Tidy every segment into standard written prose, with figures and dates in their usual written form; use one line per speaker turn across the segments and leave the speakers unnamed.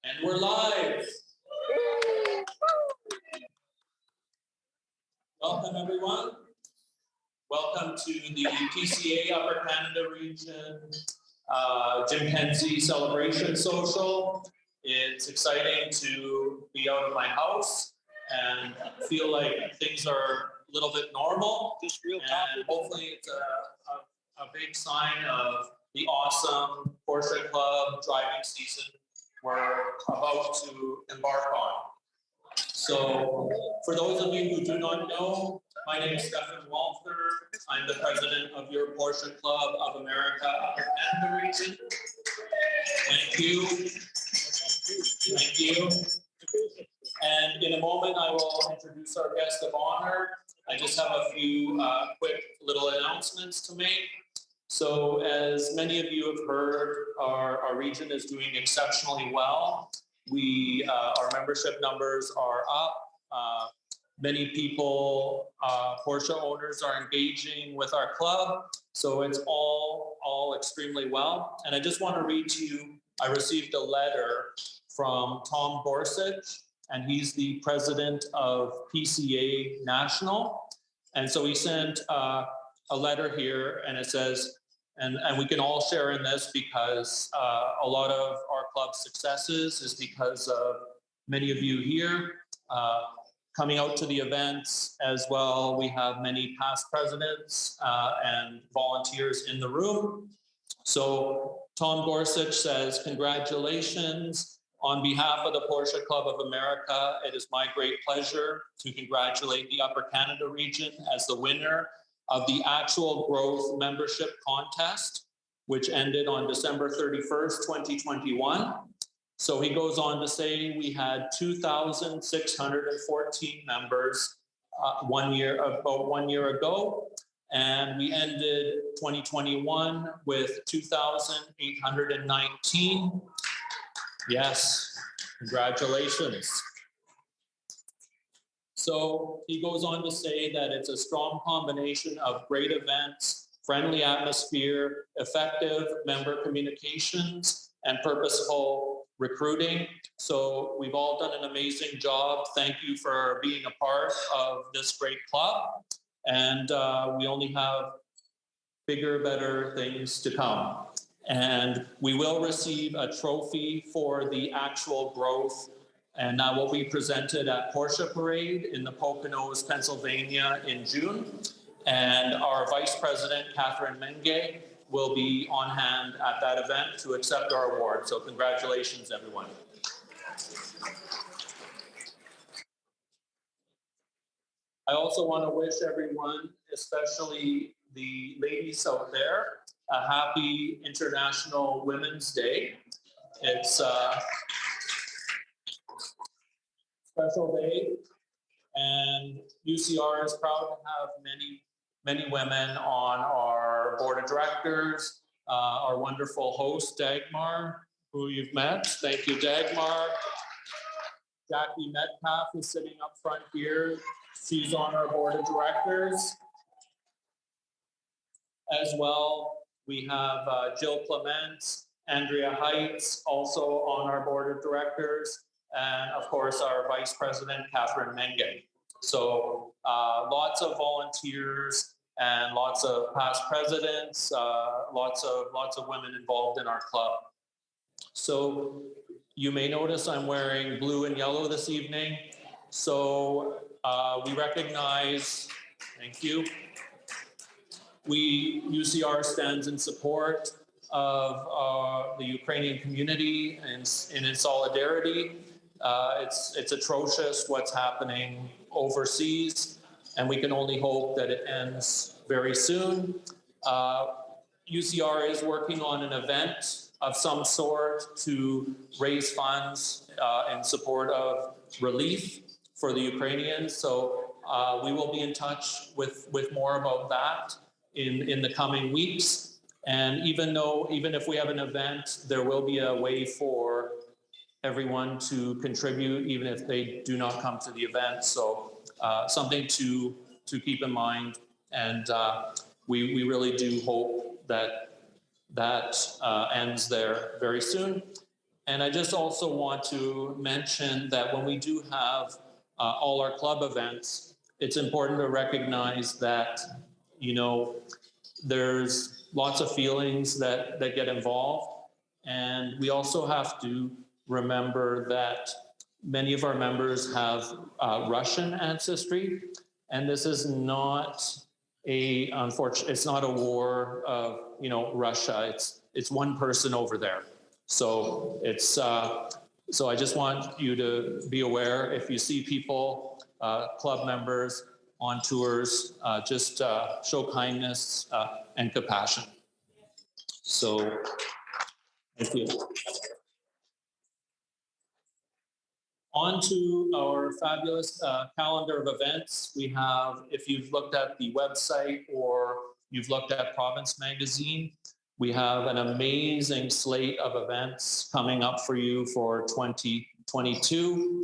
And we're live. Welcome, everyone. Welcome to the PCA Upper Canada Region Jim Kenzie Celebration Social. It's exciting to be out of my house and feel like things are a little bit normal.
Just real
and hopefully it's a big sign of the awesome Porsche Club driving season we're about to embark on. So for those of you who do not know, my name is Stefan Walther. I'm the president of your Porsche Club of America Upper Canada region. Thank you. Thank you. And in a moment, I will introduce our guest of honor. I just have a few quick little announcements to make. So as many of you have heard, our region is doing exceptionally well. Our membership numbers are up. Many people, Porsche owners, are engaging with our club. So it's all extremely well. And I just want to read to you, I received a letter from Tom Gorsuch, and he's the president of PCA National. And so he sent a letter here, and it says, and we can all share in this because a lot of our club's successes is because of many of you here coming out to the events as well. We have many past presidents and volunteers in the room. So Tom Gorsuch says, congratulations. On behalf of the Porsche Club of America, it is my great pleasure to congratulate the Upper Canada region as the winner of the Actual Growth Membership Contest, which ended on December 31st, 2021. So he goes on to say we had 2,614 members about 1 year ago, and we ended 2021 with 2,819. Yes, congratulations. So he goes on to say that it's a strong combination of great events, friendly atmosphere, effective member communications, and purposeful recruiting. So we've all done an amazing job. Thank you for being a part of this great club. And we only have bigger, better things to come. And we will receive a trophy for the actual growth, and that will be presented at Porsche Parade in the Poconos, Pennsylvania in June. And our Vice President, Catherine Menge, will be on hand at that event to accept our award. So congratulations, everyone. I also want to wish everyone, especially the ladies out there, a happy International Women's Day. It's a special day, and UCR is proud to have many women on our board of directors. Our wonderful host, Dagmar, who you've met. Thank you, Dagmar. Jackie Metcalf is sitting up front here. She's on our board of directors. As well, we have Jill Clements, Andrea Heights, also on our board of directors, and of course our Vice President, Catherine Menge. So lots of volunteers and lots of past presidents, lots of women involved in our club. So you may notice I'm wearing blue and yellow this evening. So we recognize, thank you. UCR stands in support of the Ukrainian community and in solidarity. It's atrocious what's happening overseas, and we can only hope that it ends very soon. UCR is working on an event of some sort to raise funds in support of relief for the Ukrainians. So we will be in touch with more about that in the coming weeks. And even if we have an event, there will be a way for everyone to contribute, even if they do not come to the event. So something to keep in mind. And we really do hope that ends there very soon. And I just also want to mention that when we do have all our club events, it's important to recognize that, there's lots of feelings that get involved. And we also have to remember that many of our members have Russian ancestry, and this is not it's not a war of, Russia. It's one person over there. So so I just want you to be aware if you see people, club members on tours, just show kindness and compassion. So thank you. On to our fabulous calendar of events. We have, if you've looked at the website or you've looked at Province Magazine, we have an amazing slate of events coming up for you for 2022.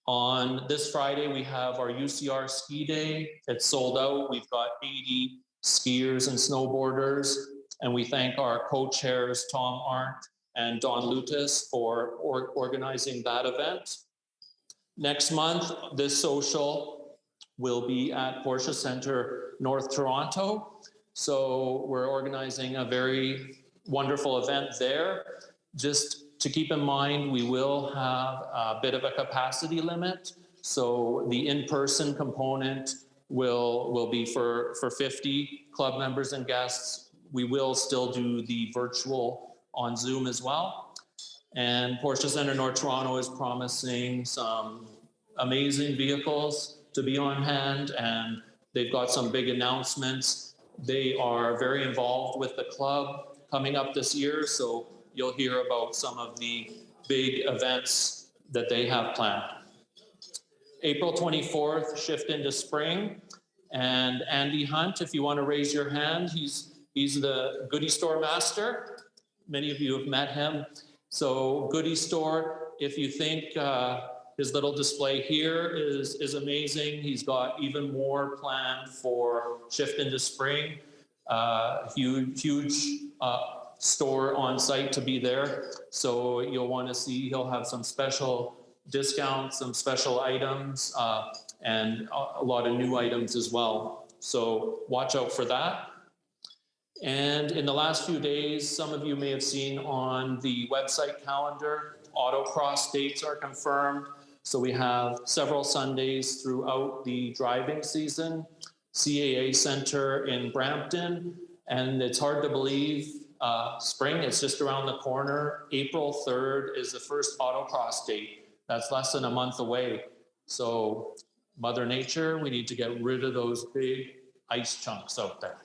On this Friday, we have our UCR Ski Day. It's sold out. We've got 80 skiers and snowboarders, and we thank our co-chairs, Tom Arndt and Don Lutis, for organizing that event. Next month, this social will be at Porsche Centre, North Toronto. So we're organizing a very wonderful event there. Just to keep in mind, we will have a bit of a capacity limit. So the in-person component will be for 50 club members and guests. We will still do the virtual on Zoom as well. And Porsche Centre North Toronto is promising some amazing vehicles to be on hand, and they've got some big announcements. They are very involved with the club coming up this year, so you'll hear about some of the big events that they have planned. April 24th, shift into spring, and Andy Hunt, if you want to raise your hand, he's the goodie store master. Many of you have met him. So goodie store, if you think his little display here is amazing, he's got even more planned for shift into spring. Huge store on site to be there. So you'll want to see, he'll have some special discounts, some special items, and a lot of new items as well. So watch out for that. And in the last few days, some of you may have seen on the website calendar, autocross dates are confirmed. So we have several Sundays throughout the driving season, CAA Center in Brampton, and it's hard to believe spring is just around the corner. April 3rd is the first autocross date. That's less than a month away. So Mother Nature, we need to get rid of those big ice chunks out there.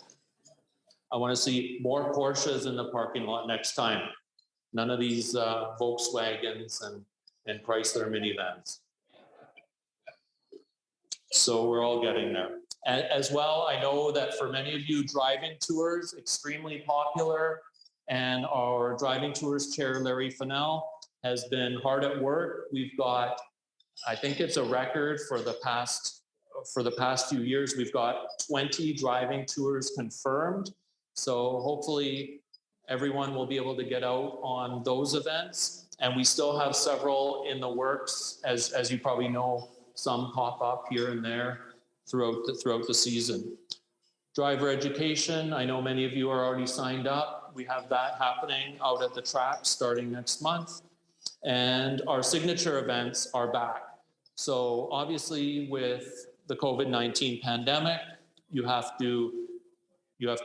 I want to see more Porsches in the parking lot next time. None of these Volkswagens and Chrysler minivans. So we're all getting there. And as well, I know that for many of you, driving tours, extremely popular, and our driving tours chair, Larry Fennell, has been hard at work. We've got, I think it's a record for the past few years, we've got 20 driving tours confirmed. So hopefully everyone will be able to get out on those events. And we still have several in the works, as you probably know, some pop up here and there throughout the season. Driver education, I know many of you are already signed up. We have that happening out at the track starting next month. And our signature events are back. So obviously with the COVID-19 pandemic, you have to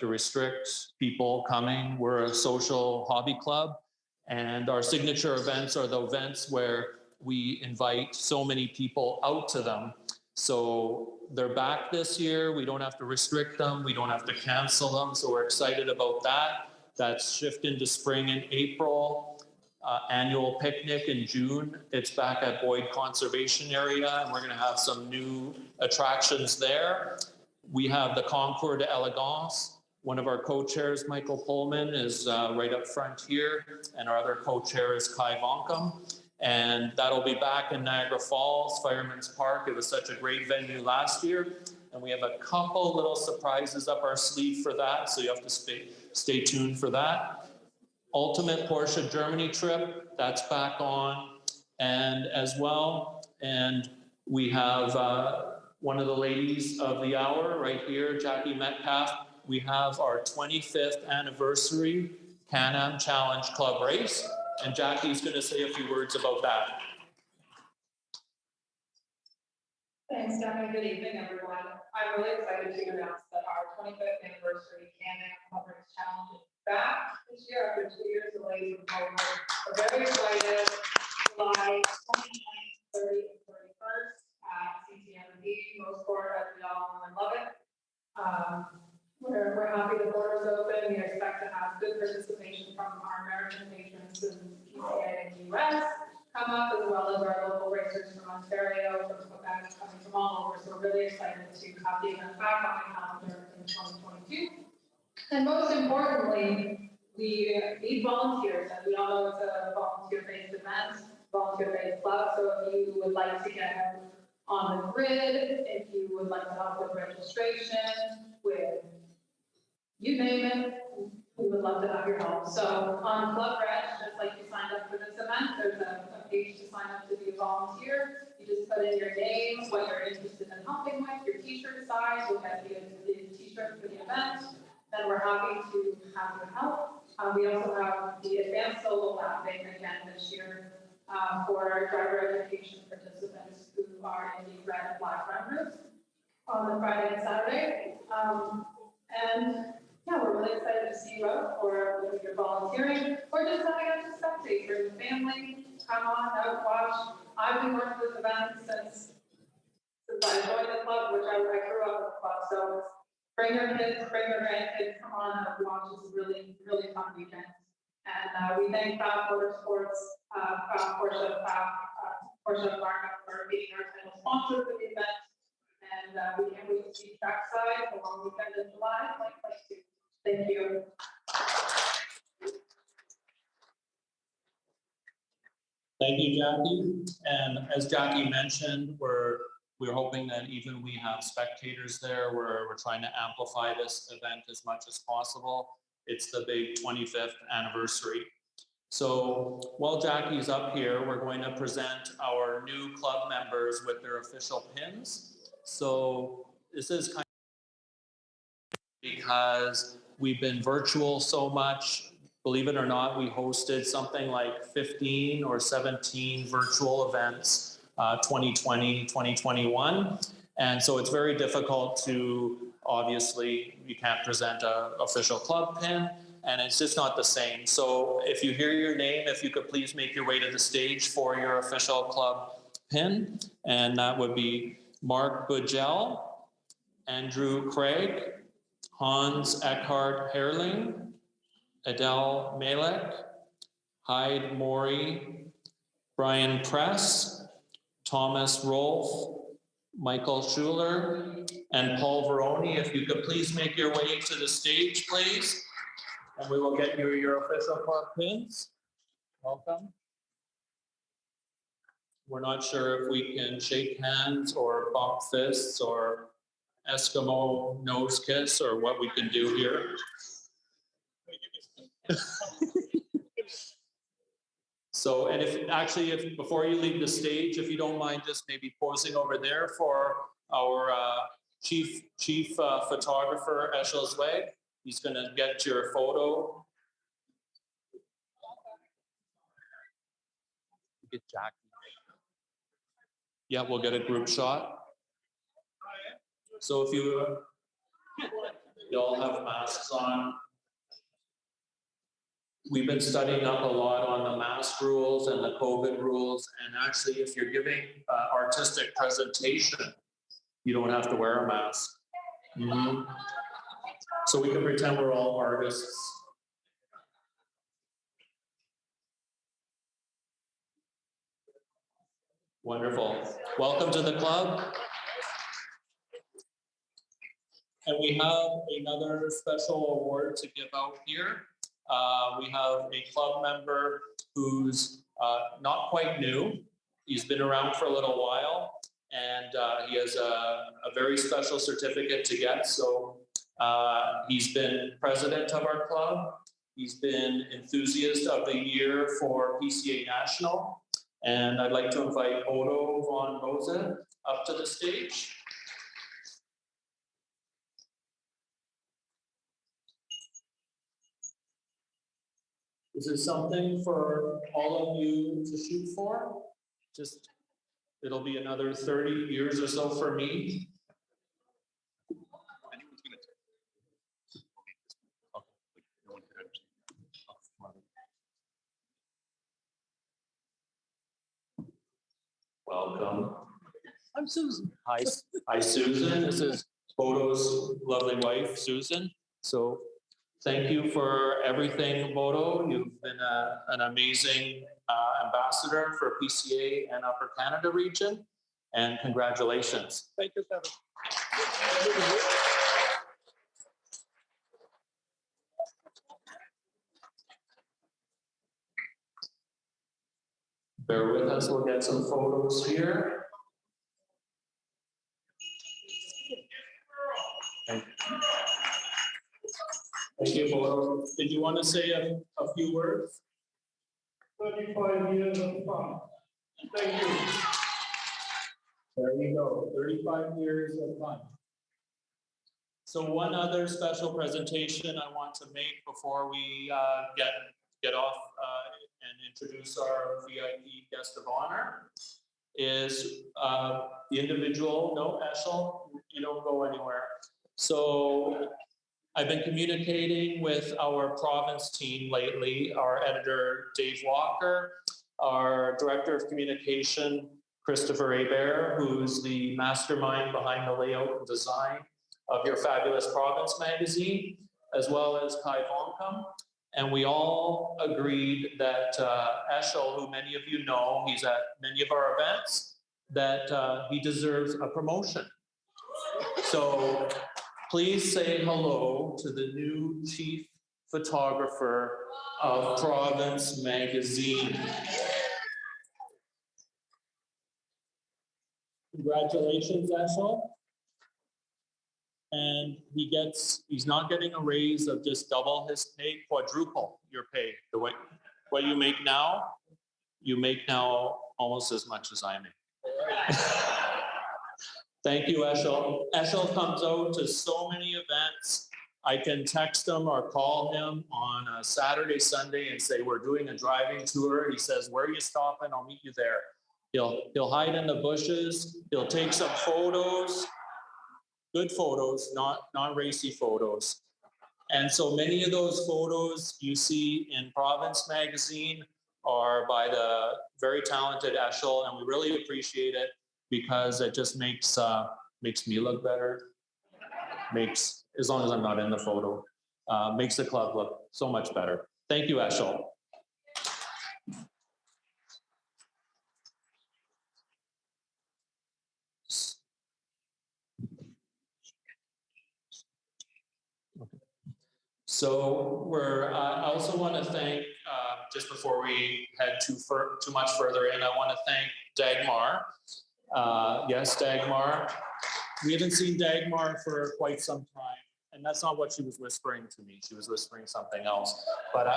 restrict people coming. We're a social hobby club, and our signature events are the events where we invite so many people out to them. So they're back this year. We don't have to restrict them. We don't have to cancel them. So we're excited about that. That's shift into spring in April. Annual picnic in June. It's back at Boyd Conservation Area, and we're going to have some new attractions there. We have the Concours d'Elegance. One of our co-chairs, Michael Pullman, is right up front here, and our other co-chair is Kai Vonkum. And that'll be back in Niagara Falls, Fireman's Park. It was such a great venue last year, and we have a couple little surprises up our sleeve for that, so you have to stay tuned for that. Ultimate Porsche Germany trip, that's back on, and as well. And we have one of the ladies of the hour right here, Jackie Metcalf. We have our 25th anniversary Can-Am Challenge Club race, and Jackie's going to say a few words about that.
Thanks, Stephanie. Good evening, everyone. I'm really excited to announce that our 25th anniversary Can-Am Club Race Challenge is back this year after 2 years delayed from COVID. We're very excited. July 29th, 30th, and 31st at CCMD. Most sport, as we all know and love it. We're happy the border's open. We expect to have good participation from our American patrons in PCA and US. Come up, as well as our local racers from Ontario, from Quebec, coming from all over. So we're really excited to have the event back on the calendar in 2022. And most importantly, we need volunteers, and we all know it's a volunteer-based event, volunteer-based club. So if you would like to get on the grid, if you would like to help with registration, with you name it, we would love to have your help. So on Club Reg, just like you signed up for this event, there's a page to sign up to be a volunteer. You just put in your name, what you're interested in helping with, your t-shirt size, we'll get you the t-shirt for the event. Then we're happy to have your help. We also have the advanced solo lapping again this year for driver education participants who are in the red and black runners on the Friday and Saturday. And yeah, we're really excited to see you out, or if you're volunteering, or just having us to spectate for your family. Come on out, watch. I've been working this event since I joined the club, which I grew up with the club. So bring your kids, bring your grandkids, come on out and watch. It's a really, really fun weekend. And we thank Proud Motorsports, Proud Porsche, Porsche Environment for being our title sponsor for the event. And we can't wait to see trackside the long weekend in July 2022. Thank you.
Thank you, Jackie. And as Jackie mentioned, we're hoping that even we have spectators there. We're trying to amplify this event as much as possible. It's the big 25th anniversary. So while Jackie's up here, we're going to present our new club members with their official pins. So this is kind of because we've been virtual so much. Believe it or not, we hosted something like 15 or 17 virtual events, 2020, 2021. And so it's very difficult to, obviously, you can't present an official club pin, and it's just not the same. So if you hear your name, if you could please make your way to the stage for your official club pin, and that would be Mark Budgell, Andrew Craig, Hans Eckhart Herrling, Adele Malek, Hyde Maury, Brian Press, Thomas Rolfe, Michael Schuler, and Paul Veroni. If you could please make your way to the stage, please, and we will get you your official club pins. Welcome. We're not sure if we can shake hands or bump fists or Eskimo nose kiss or what we can do here. So, and if before you leave the stage, if you don't mind just maybe posing over there for our chief photographer, Eshel Zweig. He's going to get your photo. Get Jackie. Yeah, we'll get a group shot. So if you all have masks on. We've been studying up a lot on the mask rules and the COVID rules. And actually, if you're giving artistic presentation, you don't have to wear a mask. Mm-hmm. So we can pretend we're all artists. Wonderful. Welcome to the club. And we have another special award to give out here. We have a club member who's not quite new. He's been around for a little while, and he has a very special certificate to get. So he's been president of our club. He's been Enthusiast of the Year for PCA National. And I'd like to invite Odo von Bose up to the stage. This is something for all of you to shoot for. Just, it'll be another 30 years or so for me. Welcome.
I'm Susan.
Hi, Susan. This is Bodo's lovely wife, Susan. So thank you for everything, Bodo. You've been an amazing ambassador for PCA and Upper Canada region, and congratulations.
Thank you, Kevin.
Bear with us, we'll get some photos here. Thank you, Bodo. Did you want to say a few words?
35 years of fun. Thank you.
There you go, 35 years of fun. So one other special presentation I want to make before we get off and introduce our VIP guest of honor is the individual, no, Eshel, you don't go anywhere. So I've been communicating with our province team lately, our editor, Dave Walker, our director of communication, Christopher Hebert, who's the mastermind behind the layout and design of your fabulous province magazine, as well as Kai Vonkum. And we all agreed that Eshel, who many of you know, he's at many of our events, that he deserves a promotion. So please say hello to the new chief photographer of Province Magazine. Congratulations, Eshel. And he's not getting a raise of just double his pay, quadruple your pay. What you make now almost as much as I make. Thank you, Eshel. Eshel comes out to so many events. I can text him or call him on a Saturday, Sunday and say, we're doing a driving tour. He says, where are you stopping? I'll meet you there. He'll hide in the bushes. He'll take some photos. Good photos, not racy photos. And so many of those photos you see in Province Magazine are by the very talented Eshel, and we really appreciate it because it just makes me look better. As long as I'm not in the photo, makes the club look so much better. Thank you, Eshel. So I also want to thank, just before we head too much further in, I want to thank Dagmar. Yes, Dagmar. We haven't seen Dagmar for quite some time, and that's not what she was whispering to me. She was whispering something else. But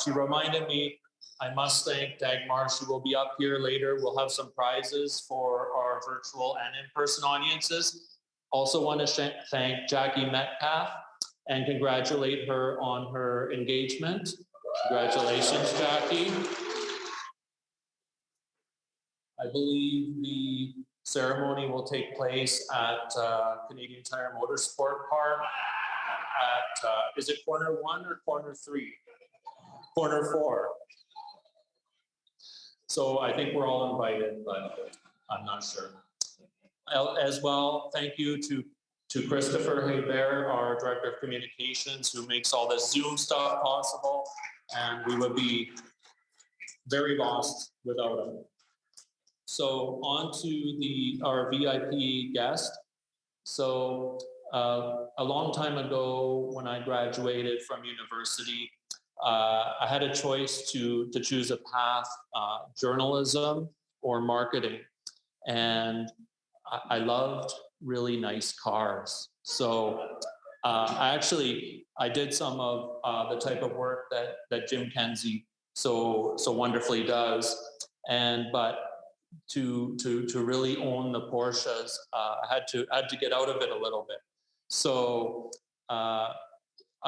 she reminded me, I must thank Dagmar. She will be up here later. We'll have some prizes for our virtual and in-person audiences. Also want to thank Jackie Metcalf and congratulate her on her engagement. Congratulations, Jackie. I believe the ceremony will take place at Canadian Tire Motorsport Park at, is it corner 1 or corner 3? Corner 4. So I think we're all invited, but I'm not sure. As well, thank you to Christopher Hebert, our Director of Communications, who makes all this Zoom stuff possible, and we would be very lost without him. So on to our VIP guest. So a long time ago, when I graduated from university, I had a choice to choose a path, journalism or marketing. And I loved really nice cars. So I did some of the type of work that Jim Kenzie so wonderfully does, but to really own the Porsches, I had to get out of it a little bit. So I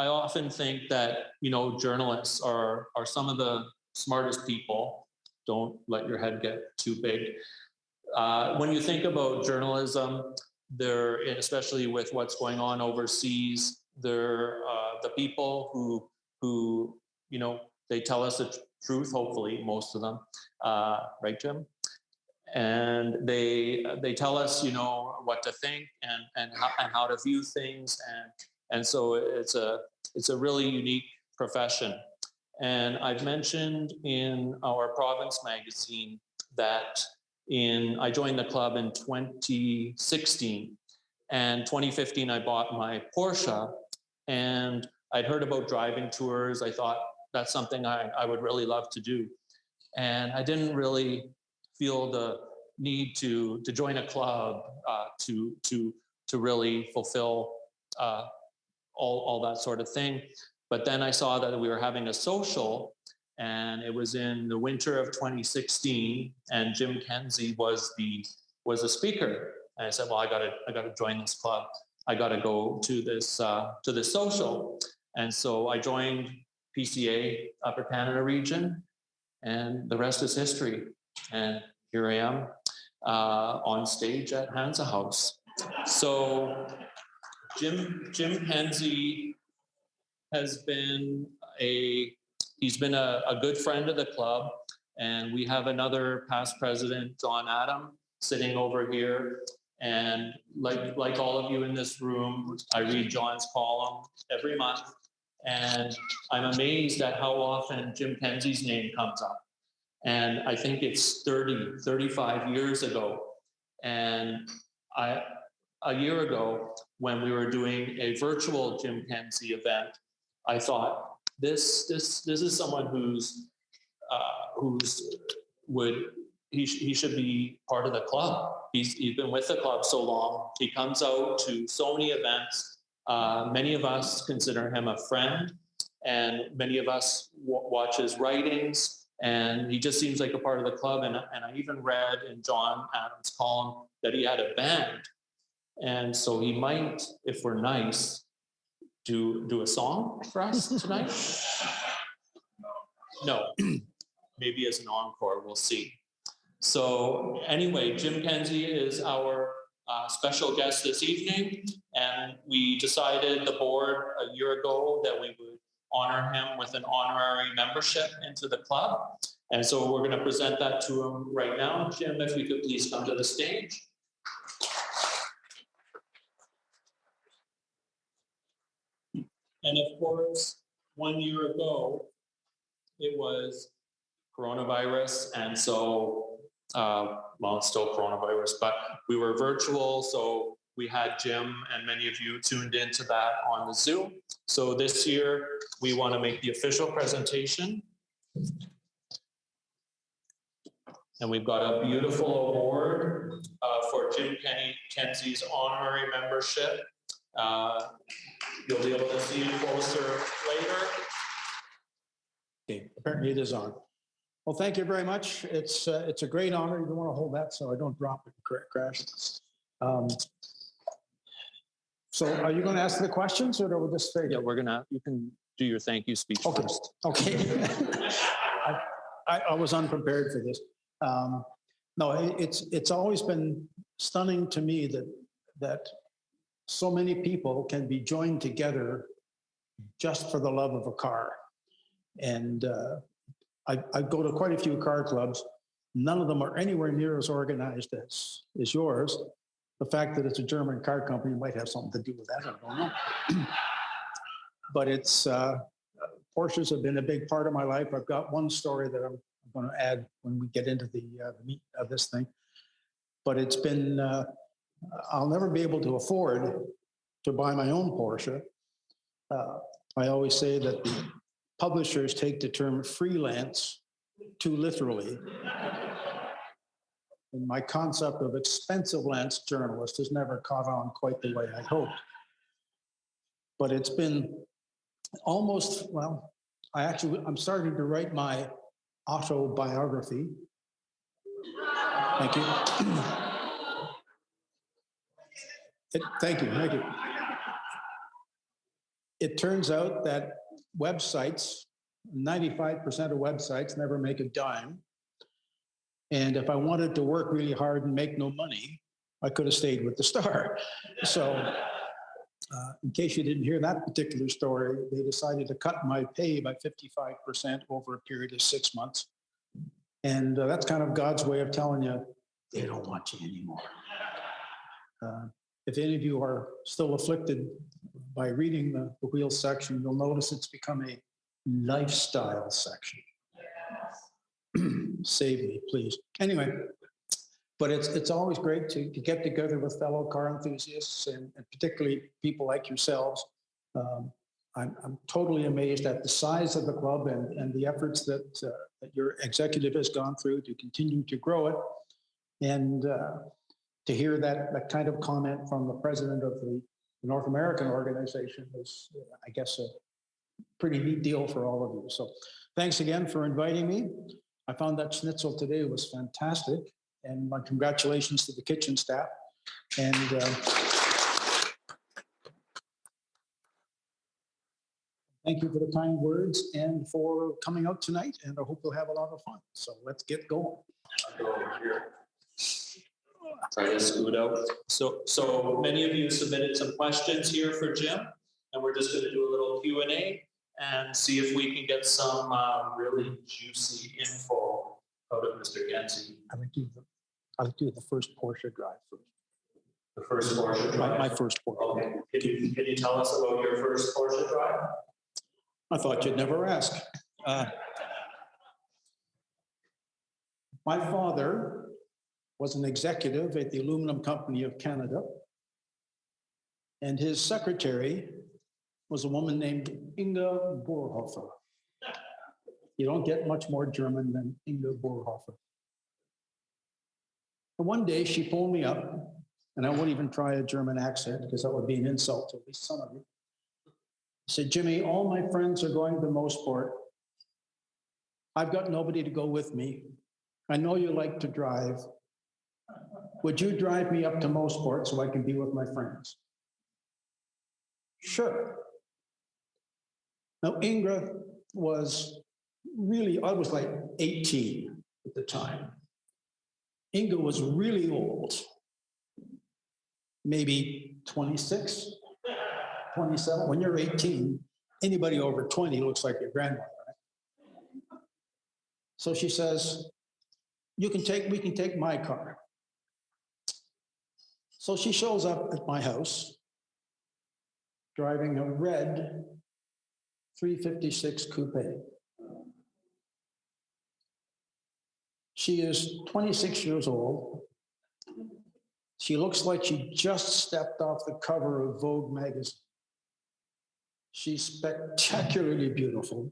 often think that, journalists are some of the smartest people. Don't let your head get too big. When you think about journalism, and especially with what's going on overseas, they're the people who they tell us the truth. Hopefully, most of them, right, Jim? And they tell us, what to think and how to view things, and so it's a really unique profession. And I've mentioned in our province magazine that I joined the club in 2016, and 2015 I bought my Porsche, and I'd heard about driving tours. I thought that's something I would really love to do, and I didn't really feel the need to join a club to really fulfill all that sort of thing. But then I saw that we were having a social, and it was in the winter of 2016, and Jim Kenzie was the speaker. And I said, well, I gotta join this club. I gotta go to this social. And so I joined PCA Upper Canada region, and the rest is history. And here I am on stage at Hansa Haus. So Jim Kenzie has been he's been a good friend of the club, and we have another past president, John Adam, sitting over here. And like all of you in this room, I read John's column every month, and I'm amazed at how often Jim Kenzie's name comes up. And I think it's 35 years ago. And a year ago, when we were doing a virtual Jim Kenzie event, I thought this is someone he should be part of the club. He's been with the club so long. He comes out to so many events. Many of us consider him a friend, and many of us watch his writings. And he just seems like a part of the club. And I even read in John Adams' column that he had a band. And so he might, if we're nice, do a song for us tonight. No, maybe as an encore, we'll see. So anyway, Jim Kenzie is our special guest this evening. And we decided, the board, a year ago, that we would honor him with an honorary membership into the club. And so we're going to present that to him right now. Jim, if you could please come to the stage. And of course, 1 year ago, it was coronavirus. And so, well, it's still coronavirus, but we were virtual. So we had Jim and many of you tuned into that on the Zoom. So this year, we want to make the official presentation. And we've got a beautiful award for Jim Kenzie's honorary membership. You'll be able to see it closer later.
Okay, apparently it is on. Well, thank you very much. It's a great honor. You don't want to hold that so I don't drop it and crash. So are you going to ask the questions, or do we just say?
Yeah, you can do your thank you speech first.
Okay. I was unprepared for this. No, it's always been stunning to me that so many people can be joined together just for the love of a car. And I go to quite a few car clubs. None of them are anywhere near as organized as yours. The fact that it's a German car company might have something to do with that, I don't know. But Porsches have been a big part of my life. I've got one story that I'm going to add when we get into the meat of this thing. But it's been, I'll never be able to afford to buy my own Porsche. I always say that the publishers take the term freelance too literally. And my concept of expensive lance journalist has never caught on quite the way I hoped. but it's been almost, well, I'm starting to write my autobiography. Thank you. Thank you. It turns out that websites, 95% of websites never make a dime. And if I wanted to work really hard and make no money, I could have stayed with the Star. So in case you didn't hear that particular story, they decided to cut my pay by 55% over a period of 6 months. And that's kind of God's way of telling you, they don't want you anymore. If any of you are still afflicted by reading the wheel section, you'll notice it's become a lifestyle section. Save me, please. Anyway, but it's always great to get together with fellow car enthusiasts and particularly people like yourselves. I'm totally amazed at the size of the club and the efforts that your executive has gone through to continue to grow it. And to hear that kind of comment from the president of the North American organization is, I guess, a pretty neat deal for all of you. So thanks again for inviting me. I found that schnitzel today was fantastic, and my congratulations to the kitchen staff. And thank you for the kind words and for coming out tonight, and I hope you'll have a lot of fun. So let's get going.
I'll go over here. Try to scoot out. So many of you submitted some questions here for Jim, and we're just going to do a little Q&A and see if we can get some really juicy info out of Mr. Kenzie.
I'll do the first Porsche drive first.
The first Porsche drive?
My first Porsche.
Okay. Can you tell us about your first Porsche drive?
I thought you'd never ask. My father was an executive at the Aluminum Company of Canada, and his secretary was a woman named Inga Boerhofer. You don't get much more German than Inga Boerhofer. And one day she phoned me up, and I won't even try a German accent because that would be an insult to at least some of you. She said, Jimmy, all my friends are going to Mosport. I've got nobody to go with me. I know you like to drive. Would you drive me up to Mosport so I can be with my friends? Sure. Now, Inga was really, I was like 18 at the time. Inga was really old, maybe 26, 27. When you're 18, anybody over 20 looks like your grandmother, right? So she says, we can take my car. So she shows up at my house driving a red 356 coupe. She is 26 years old. She looks like she just stepped off the cover of Vogue magazine. She's spectacularly beautiful.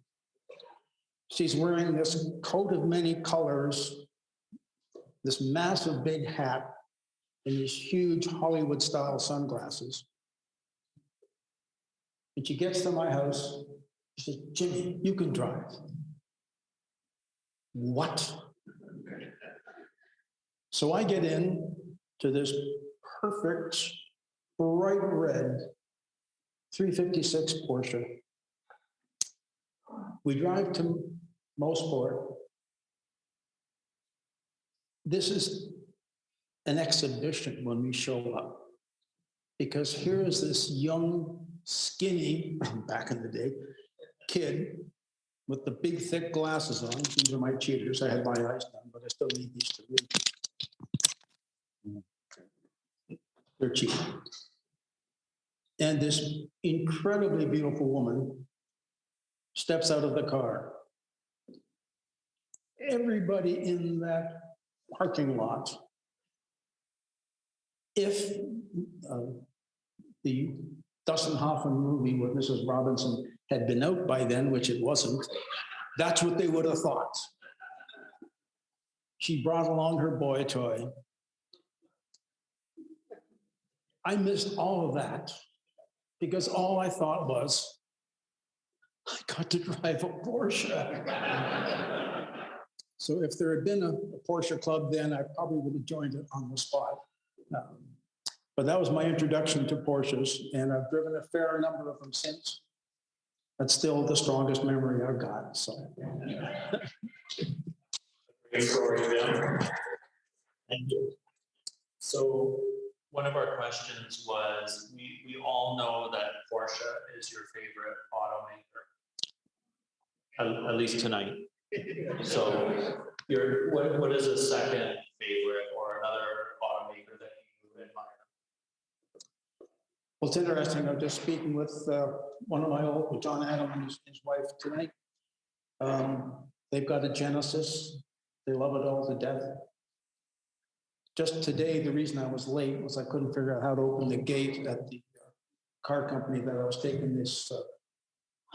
She's wearing this coat of many colors, this massive big hat, and these huge Hollywood-style sunglasses. And she gets to my house. She says, Jimmy, you can drive. What? So I get in to this perfect, bright red 356 Porsche. We drive to Mosport. This is an exhibition when we show up, because here is this young, skinny, back in the day, kid with the big, thick glasses on. These are my cheaters. I had my eyes done, but I still need these to read. They're cheap. And this incredibly beautiful woman steps out of the car. Everybody in that parking lot, if the Dustin Hoffman movie with Mrs. Robinson had been out by then, which it wasn't, that's what they would have thought. She brought along her boy toy. I missed all of that because all I thought was, I got to drive a Porsche. So if there had been a Porsche club then, I probably would have joined it on the spot. But that was my introduction to Porsches, and I've driven a fair number of them since. That's still the strongest memory I've got, so.
Great story, Jim. Thank you. So one of our questions was, we all know that Porsche is your favorite automaker, at least tonight. So what is a second favorite or another automaker that you admire?
Well, it's interesting. I'm just speaking with one of my old, John Adam and his wife tonight. They've got a Genesis. They love it all to death. Just today, the reason I was late was I couldn't figure out how to open the gate at the car company that I was taking this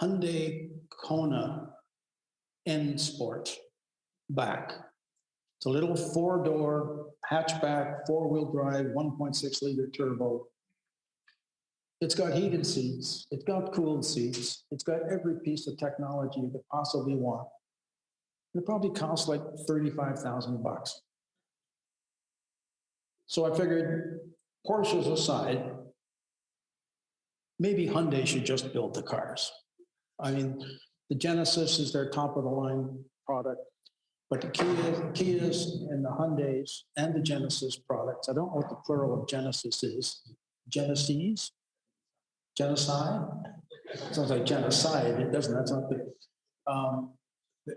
Hyundai Kona N Sport back. It's a little 4-door hatchback, 4-wheel drive, 1.6 liter turbo. It's got heated seats. It's got cooled seats. It's got every piece of technology you could possibly want. It probably costs like $35,000. So I figured, Porsches aside, maybe Hyundai should just build the cars. I mean, the Genesis is their top of the line product, but the Kias and the Hyundais and the Genesis products, I don't know what the plural of Genesis is. Genesis? Genocide? Sounds like genocide. It doesn't, that's not the,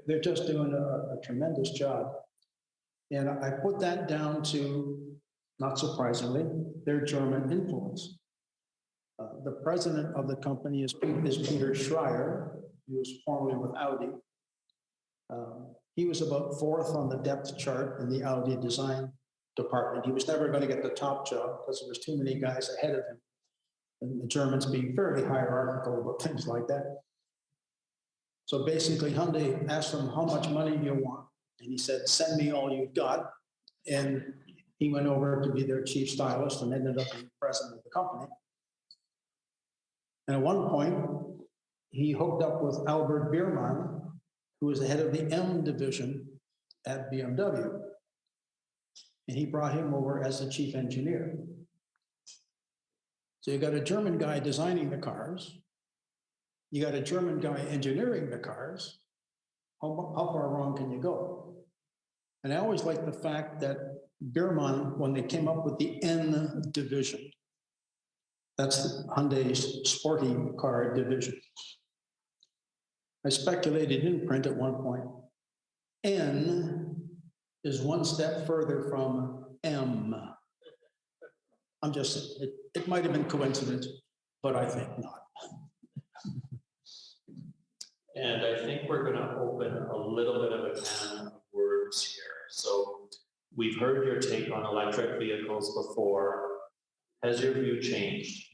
they're just doing a tremendous job. And I put that down to, not surprisingly, their German influence. The president of the company is Peter Schreier. He was formerly with Audi. He was about 4th on the depth chart in the Audi design department. He was never going to get the top job because there was too many guys ahead of him. And the Germans being fairly hierarchical about things like that. So basically, Hyundai asked him, how much money do you want? And he said, send me all you've got. And he went over to be their chief stylist and ended up being president of the company. And at one point, he hooked up with Albert Biermann, who was the head of the M division at BMW. And he brought him over as the chief engineer. So you got a German guy designing the cars. You got a German guy engineering the cars. How far wrong can you go? And I always like the fact that Biermann, when they came up with the N division, that's Hyundai's sporty car division. I speculated in print at one point, N is one step further from M. I'm just saying, it might have been coincidence, but I think not.
And I think we're going to open a little bit of a can of words here. So we've heard your take on electric vehicles before. Has your view changed?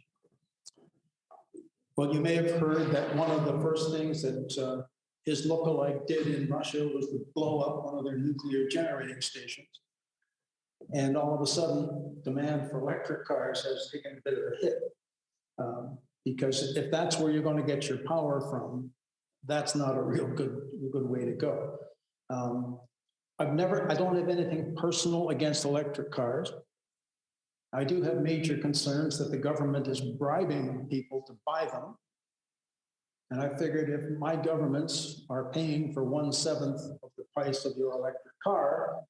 Well, you may have heard that one of the first things that his lookalike did in Russia was to blow up one of their nuclear generating stations. And all of a sudden, demand for electric cars has taken a bit of a hit. Because if that's where you're going to get your power from, that's not a real good way to go. I don't have anything personal against electric cars. I do have major concerns that the government is bribing people to buy them. And I figured if my governments are paying for 1/7 of the price of your electric car,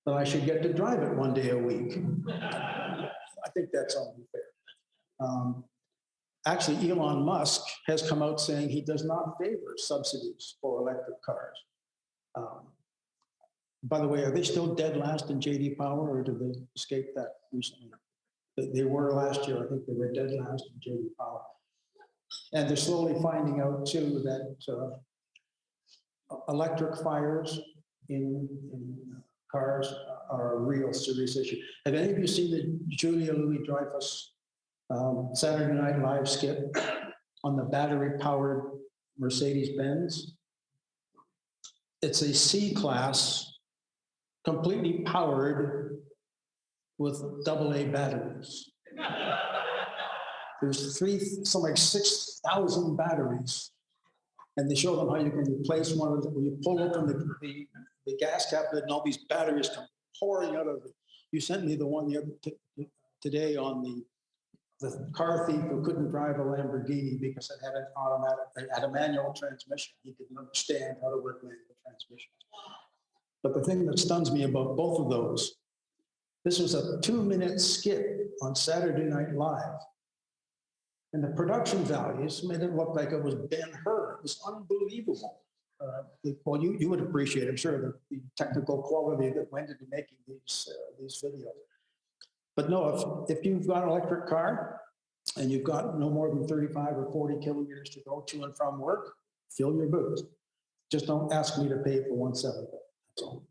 then I should get to drive it one day a week. I think that's only fair. Actually, Elon Musk has come out saying he does not favor subsidies for electric cars. By the way, are they still dead last in JD Power, or did they escape that recently? They were last year. I think they were dead last in JD Power. And they're slowly finding out too that electric fires in cars are a real serious issue. Have any of you seen the Julia Louis-Dreyfus Saturday Night Live skit on the battery-powered Mercedes-Benz? It's a C-Class, completely powered with AA batteries. There's something like 6,000 batteries. And they show them how you can replace one of them. When you pull open the gas cabinet and all these batteries come pouring out of it. You sent me the one today on the car thief who couldn't drive a Lamborghini because it had an automatic, it had a manual transmission. He didn't understand how to work manual transmission. But the thing that stuns me about both of those, this was a 2-minute skit on Saturday Night Live. And the production values made it look like it was Ben-Hur. It was unbelievable. Well, you would appreciate, I'm sure, the technical quality that went into making these videos. But no, if you've got an electric car and you've got no more than 35 or 40 kilometers to go to and from work, fill your boots. Just don't ask me to pay for 1/7. That's all.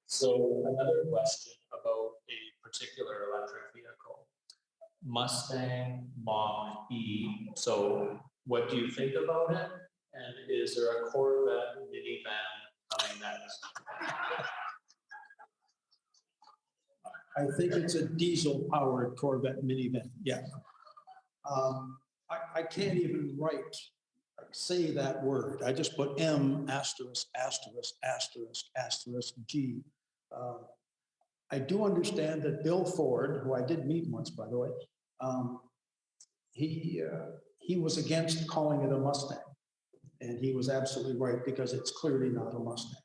So another question about a particular electric vehicle, Mustang Mach-E. So what do you think about it? And is there a Corvette minivan coming next?
I think it's a diesel-powered Corvette minivan, yeah. I can't even say that word. I just put M asterisk, asterisk, asterisk, asterisk, G. I do understand that Bill Ford, who I did meet once, by the way, he was against calling it a Mustang. And he was absolutely right, because it's clearly not a Mustang.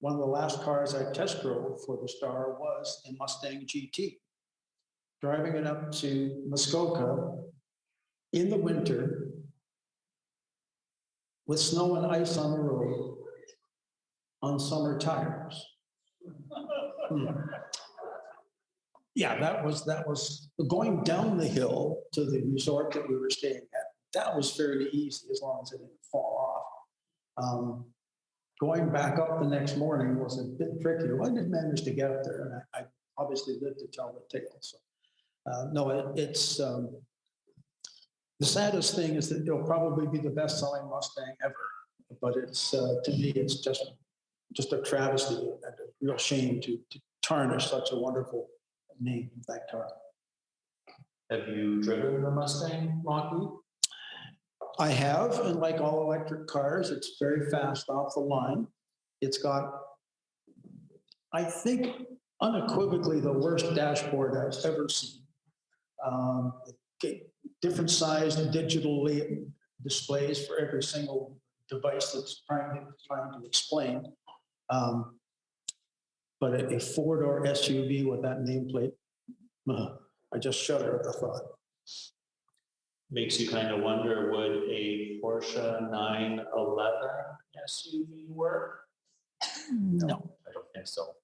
One of the last cars I test drove for the Star was a Mustang GT. Driving it up to Muskoka in the winter with snow and ice on the road on summer tires. Yeah, that was going down the hill to the resort that we were staying at. That was fairly easy as long as it didn't fall off. Going back up the next morning was a bit trickier. Well, I did manage to get up there, and I obviously lived to tell the tale. So, no, it's the saddest thing is that it'll probably be the best-selling Mustang ever. But it's to me, it's just a travesty and a real shame to tarnish such a wonderful name of that car.
Have you driven the Mustang Mach-E?
I have, and like all electric cars, it's very fast off the line. It's got, I think, unequivocally the worst dashboard I've ever seen. Different sized digital displays for every single device that's trying to explain. But a 4-door SUV with that nameplate, I just shudder at the thought.
Makes you kind of wonder, would a Porsche 911 SUV work?
No.
I don't think so.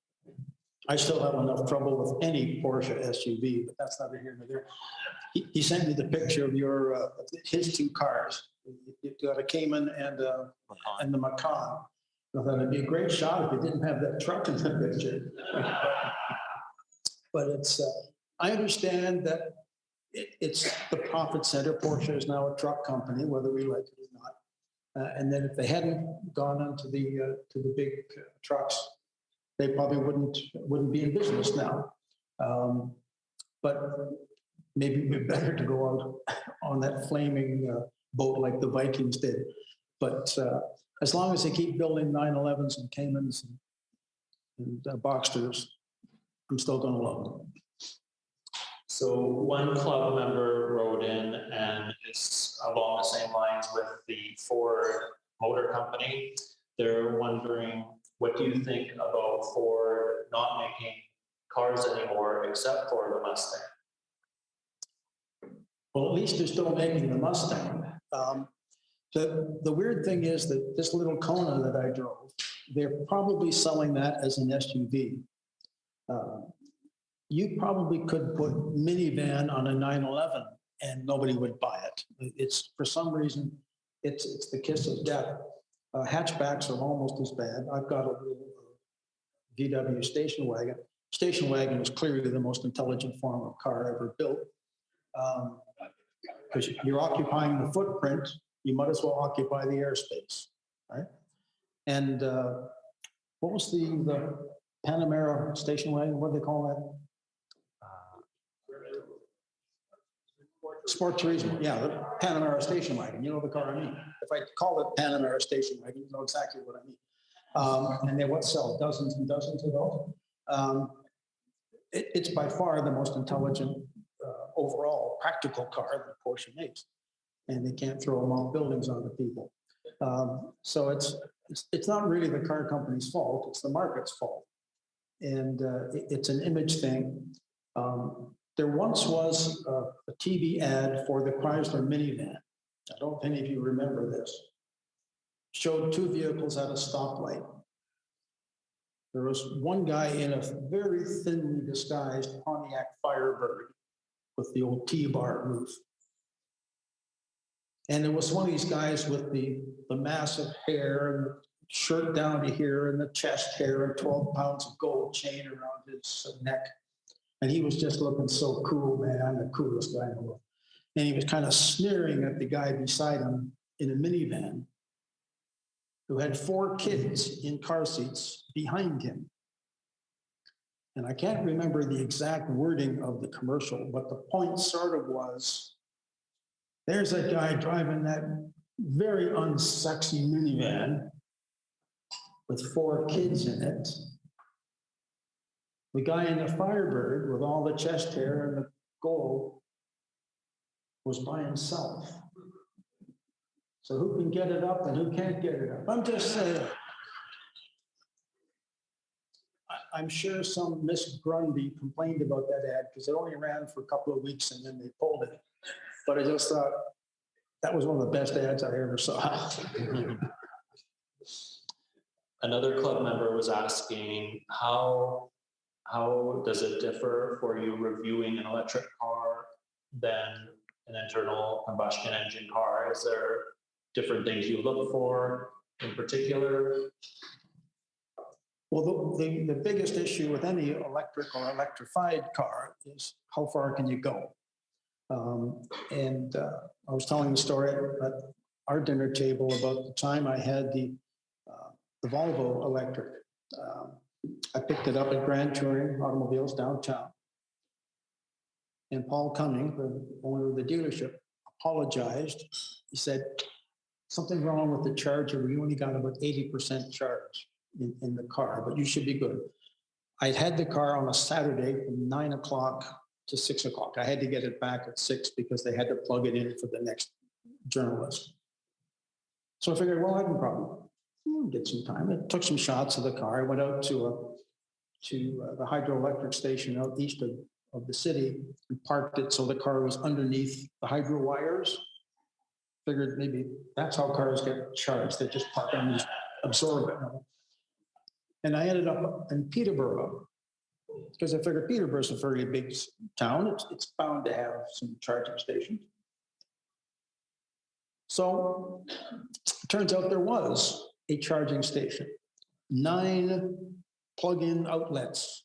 I still have enough trouble with any Porsche SUV, but that's neither here nor there. He sent me the picture of his two cars. You've got a Cayman and the Macan. I thought it'd be a great shot if you didn't have that truck in the picture. But it's, I understand that it's the profit center. Porsche is now a truck company, whether we like it or not. And then if they hadn't gone into the big trucks, they probably wouldn't be in business now. But maybe it'd be better to go out on that flaming boat like the Vikings did. But as long as they keep building 911s and Caymans and Boxsters, I'm still going to love them.
So one club member wrote in, and it's along the same lines with the Ford Motor Company. They're wondering, what do you think about Ford not making cars anymore except for the Mustang?
Well, at least they're still making the Mustang. The weird thing is that this little Kona that I drove, they're probably selling that as an SUV. You probably could put minivan on a 911 and nobody would buy it. It's, for some reason, it's the kiss of death. Hatchbacks are almost as bad. I've got a little VW station wagon. Station wagon is clearly the most intelligent form of car ever built. Because you're occupying the footprint, you might as well occupy the airspace, right? And what was the Panamera station wagon, what do they call that? Sport Turismo, yeah, the Panamera station wagon, you know the car I mean. If I call it Panamera station wagon, you know exactly what I mean. And they would sell dozens and dozens of those. It's by far the most intelligent overall practical car that Porsche makes. And they can't throw them off buildings onto people. So it's not really the car company's fault, it's the market's fault. And it's an image thing. There once was a TV ad for the Chrysler minivan. I don't know if any of you remember this. Showed two vehicles at a stoplight. There was one guy in a very thinly disguised Pontiac Firebird with the old T-bar roof. And there was one of these guys with the massive hair and the shirt down to here and the chest hair and 12 pounds of gold chain around his neck. And he was just looking so cool, man. I'm the coolest guy in the world. And he was kind of sneering at the guy beside him in a minivan who had 4 kids in car seats behind him. And I can't remember the exact wording of the commercial, but the point sort of was, there's a guy driving that very unsexy minivan with 4 kids in it. The guy in the Firebird with all the chest hair and the gold was by himself. So who can get it up and who can't get it up? I'm just saying. I'm sure some Miss Grundy complained about that ad because it only ran for a couple of weeks and then they pulled it. But I just thought that was one of the best ads I ever saw.
Another club member was asking, how does it differ for you reviewing an electric car than an internal combustion engine car? Is there different things you look for in particular?
Well, the biggest issue with any electric or electrified car is how far can you go? I was telling the story at our dinner table about the time I had the Volvo electric. I picked it up at Grand Touring Automobiles downtown. And Paul Cumming, the owner of the dealership, apologized. He said, something wrong with the charger. We only got about 80% charge in the car, but you should be good. I had the car on a Saturday from 9 o'clock to 6 o'clock. I had to get it back at 6 because they had to plug it in for the next journalist. So I figured, well, I can probably get some time. I took some shots of the car. I went out to the hydroelectric station out east of the city and parked it so the car was underneath the hydro wires. Figured maybe that's how cars get charged. They just park and just absorb it. And I ended up in Peterborough because I figured Peterborough's a very big town. It's bound to have some charging stations. So it turns out there was a charging station, 9 plug-in outlets,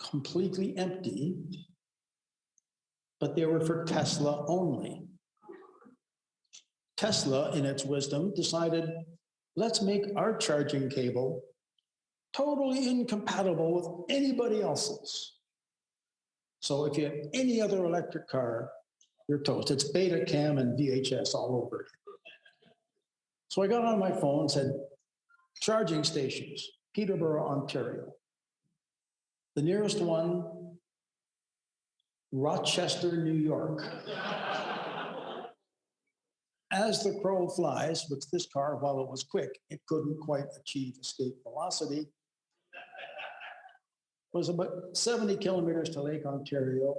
completely empty, but they were for Tesla only. Tesla, in its wisdom, decided, let's make our charging cable totally incompatible with anybody else's. So if you have any other electric car, you're toast. It's Betacam and VHS all over it. So I got on my phone and said, charging stations, Peterborough, Ontario. The nearest one, Rochester, New York. As the crow flies, which this car, while it was quick, it couldn't quite achieve escape velocity. It was about 70 kilometers to Lake Ontario,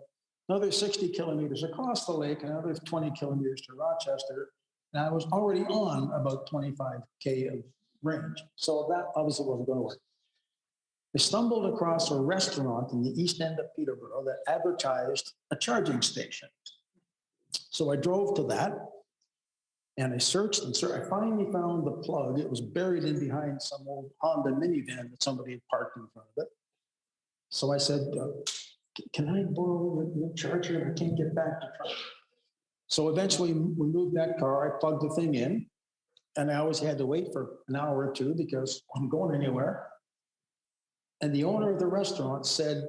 another 60 kilometers across the lake, another 20 kilometers to Rochester. And I was already on about 25K of range. So that obviously wasn't going to work. I stumbled across a restaurant in the east end of Peterborough that advertised a charging station. So I drove to that and I searched and I finally found the plug. It was buried in behind some old Honda minivan that somebody had parked in front of it. So I said, can I borrow your charger? I can't get back to front. So eventually we moved that car. I plugged the thing in and I always had to wait for an hour or two because I wasn't going anywhere. And the owner of the restaurant said,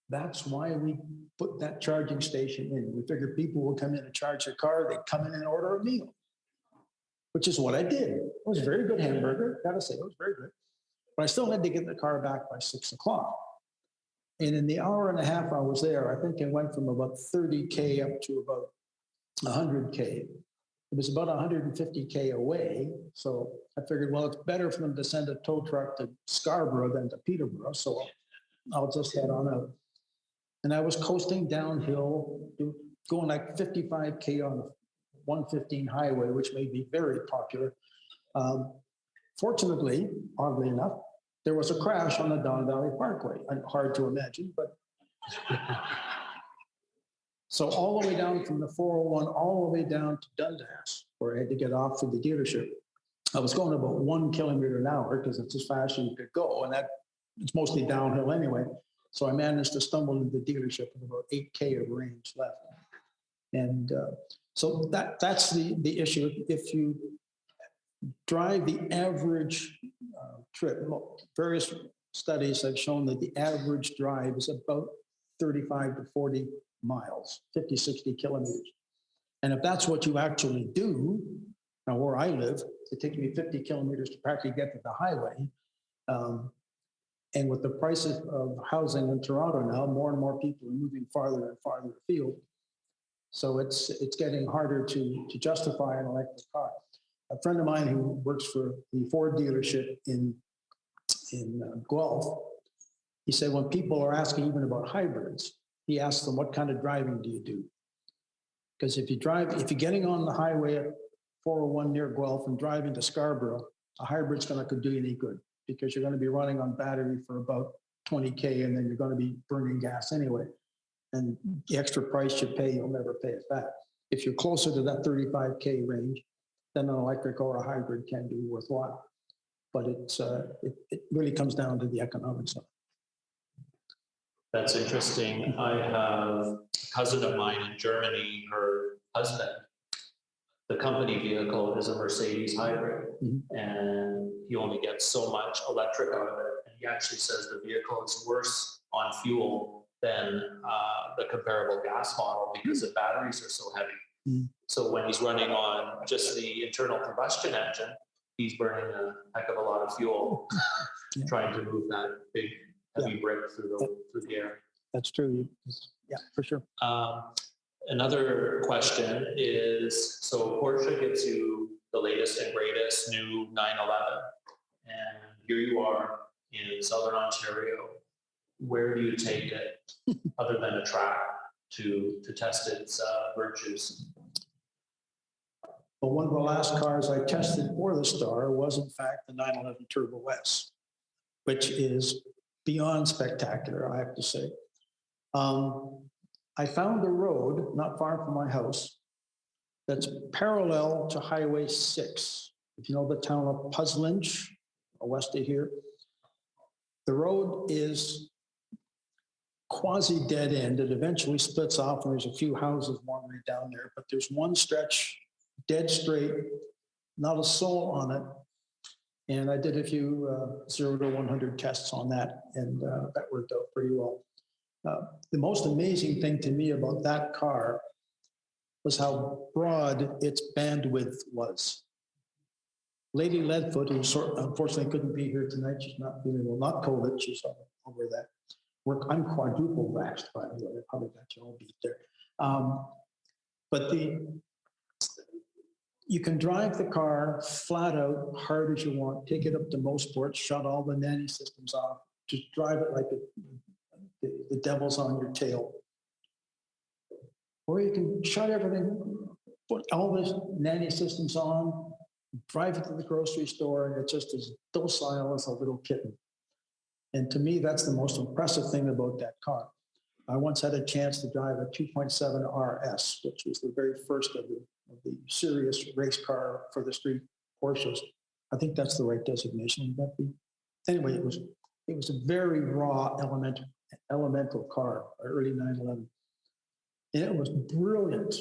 that's why we put that charging station in. We figured people would come in and charge their car, they'd come in and order a meal, which is what I did. It was a very good hamburger, gotta say, it was very good. But I still had to get the car back by 6 o'clock. And in the hour and a half I was there, I think it went from about 30K up to about 100K. It was about 150K away. So I figured, well, it's better for them to send a tow truck to Scarborough than to Peterborough. So I'll just head on out. And I was coasting downhill, going like 55K on the 115 highway, which made me very popular. Fortunately, oddly enough, there was a crash on the Don Valley Parkway. Hard to imagine, but. So all the way down from the 401, all the way down to Dundas, where I had to get off for the dealership. I was going about 1 kilometer an hour because it's as fast as you could go. And that it's mostly downhill anyway. So I managed to stumble into the dealership with about 8K of range left. And so that's the issue. If you drive the average trip, various studies have shown that the average drive is about 35 to 40 miles, 50, 60 kilometers. And if that's what you actually do, now where I live, it takes me 50 kilometers to practically get to the highway. And with the prices of housing in Toronto now, more and more people are moving farther and farther afield. So it's getting harder to justify an electric car. A friend of mine who works for the Ford dealership in Guelph, he said when people are asking even about hybrids, he asks them, what kind of driving do you do? Because if you're getting on the highway at 401 near Guelph and driving to Scarborough, a hybrid's not going to do you any good because you're going to be running on battery for about 20K and then you're going to be burning gas anyway. And the extra price you pay, you'll never pay it back. If you're closer to that 35K range, then an electric or a hybrid can be worthwhile. But it really comes down to the economics of it.
That's interesting. I have a cousin of mine in Germany, her husband, the company vehicle is a Mercedes hybrid, and he only gets so much electric out of it. And he actually says the vehicle is worse on fuel than the comparable gas model because the batteries are so heavy. So when he's running on just the internal combustion engine, he's burning a heck of a lot of fuel trying to move that big heavy brick through the air.
That's true. Yeah, for sure.
Another question is, so Porsche gives you the latest and greatest new 911, and here you are in Southern Ontario. Where do you take it other than a track to test its virtues?
Well, one of the last cars I tested for the Star was in fact the 911 Turbo S, which is beyond spectacular, I have to say. I found a road not far from my house that's parallel to Highway 6. If you know the town of Puzzlinch, west of here, the road is quasi dead end. It eventually splits off and there's a few houses one way down there, but there's one stretch dead straight, not a soul on it. And I did a few 0 to 100 tests on that, and that worked out pretty well. The most amazing thing to me about that car was how broad its bandwidth was. Lady Leadfoot, who unfortunately couldn't be here tonight, she's not feeling well, not COVID, she's over that. I'm quadruple vaxxed, by the way, I probably got you all beat there. But you can drive the car flat out, hard as you want, take it up to most ports, shut all the nanny systems off, just drive it like the devil's on your tail. Or you can shut everything, put all the nanny systems on, drive it to the grocery store, and it's just as docile as a little kitten. And to me, that's the most impressive thing about that car. I once had a chance to drive a 2.7 RS, which was the very first of the serious race car for the street Porsches. I think that's the right designation. Anyway, it was a very raw elemental car, early 911. And it was brilliant.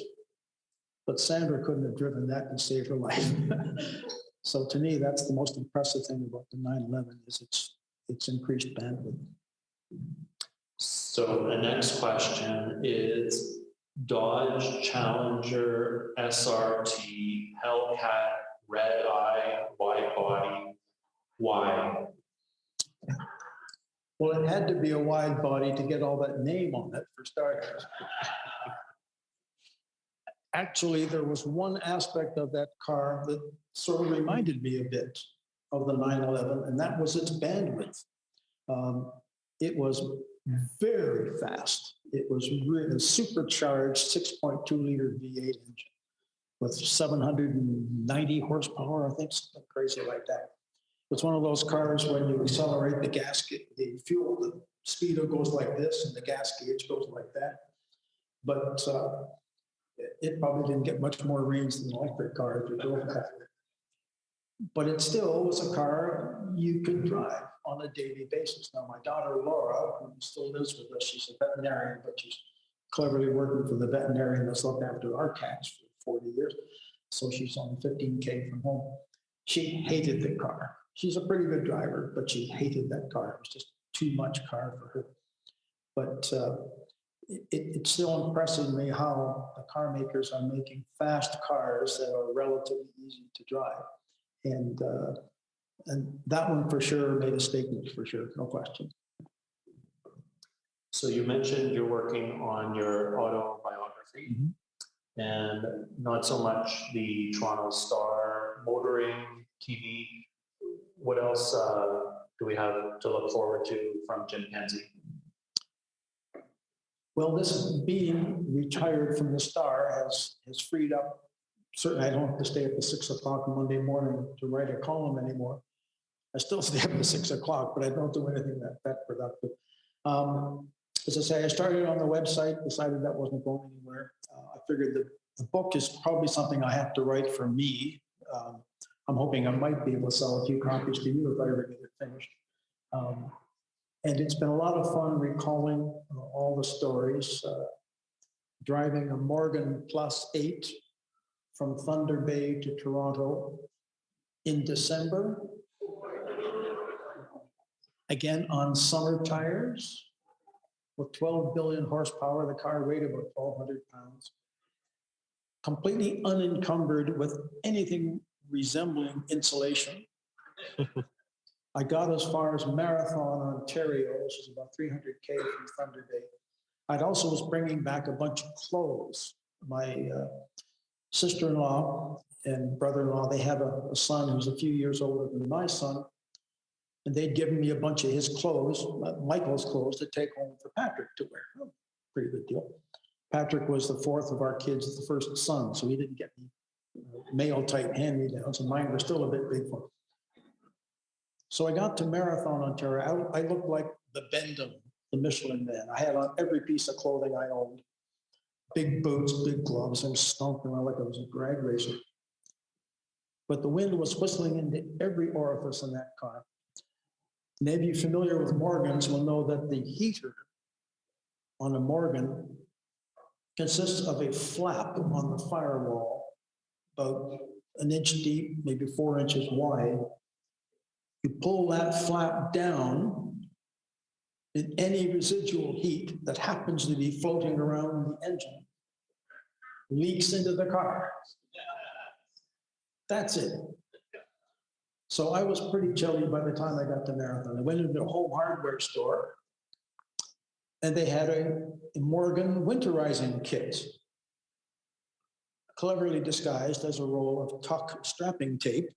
But Sandra couldn't have driven that and saved her life. So to me, that's the most impressive thing about the 911 is it's increased bandwidth.
So the next question is Dodge Challenger SRT, Hellcat, red eye, wide body, why?
Well, it had to be a wide body to get all that name on it for starters. Actually, there was one aspect of that car that sort of reminded me a bit of the 911, and that was its bandwidth. It was very fast. It was really supercharged 6.2 liter V8 engine with 790 horsepower, I think, something crazy like that. It's one of those cars when you accelerate the gasket, the fuel, the speedo goes like this and the gas gauge goes like that. But it probably didn't get much more range than an electric car if you drove that. But it still was a car you could drive on a daily basis. Now, my daughter Laura, who still lives with us, she's a veterinarian, but she's cleverly working for the veterinarian that's looked after our cats for 40 years. So she's on 15K from home. She hated the car. She's a pretty good driver, but she hated that car. It was just too much car for her. But it still impresses me how the car makers are making fast cars that are relatively easy to drive. And that one for sure made a statement, for sure, no question.
So you mentioned you're working on your autobiography, and not so much the Toronto Star motoring TV. What else do we have to look forward to from Jim Kenzie?
Well, this being retired from the Star has freed up. Certainly, I don't have to stay up to 6 o'clock Monday morning to write a column anymore. I still stay up to 6 o'clock, but I don't do anything that productive. As I say, I started on the website, decided that wasn't going anywhere. I figured that the book is probably something I have to write for me. I'm hoping I might be able to sell a few copies to you if I ever get it finished. And it's been a lot of fun recalling all the stories. Driving a Morgan Plus 8 from Thunder Bay to Toronto in December. Again, on summer tires with 12 billion horsepower. The car weighed about 1,200 pounds. Completely unencumbered with anything resembling insulation. I got as far as Marathon, Ontario, which is about 300K from Thunder Bay. I'd also was bringing back a bunch of clothes. My sister-in-law and brother-in-law, they have a son who's a few years older than my son, and they'd given me a bunch of his clothes, Michael's clothes, to take home for Patrick to wear. Oh, pretty good deal. Patrick was the fourth of our kids, the first son, so he didn't get me male-type hand-me-downs, and mine were still a bit big for him. So I got to Marathon, Ontario. I looked like the Bendham, the Michelin Man. I had on every piece of clothing I owned. Big boots, big gloves. I was stomping around like I was a drag racer. But the wind was whistling into every orifice in that car. Maybe you're familiar with Morgans will know that the heater on a Morgan consists of a flap on the firewall, about an inch deep, maybe 4 inches wide. You pull that flap down, and any residual heat that happens to be floating around the engine leaks into the car. That's it. So I was pretty chilly by the time I got to Marathon. I went into a home hardware store, and they had a Morgan winterizing kit, cleverly disguised as a roll of tuck strapping tape,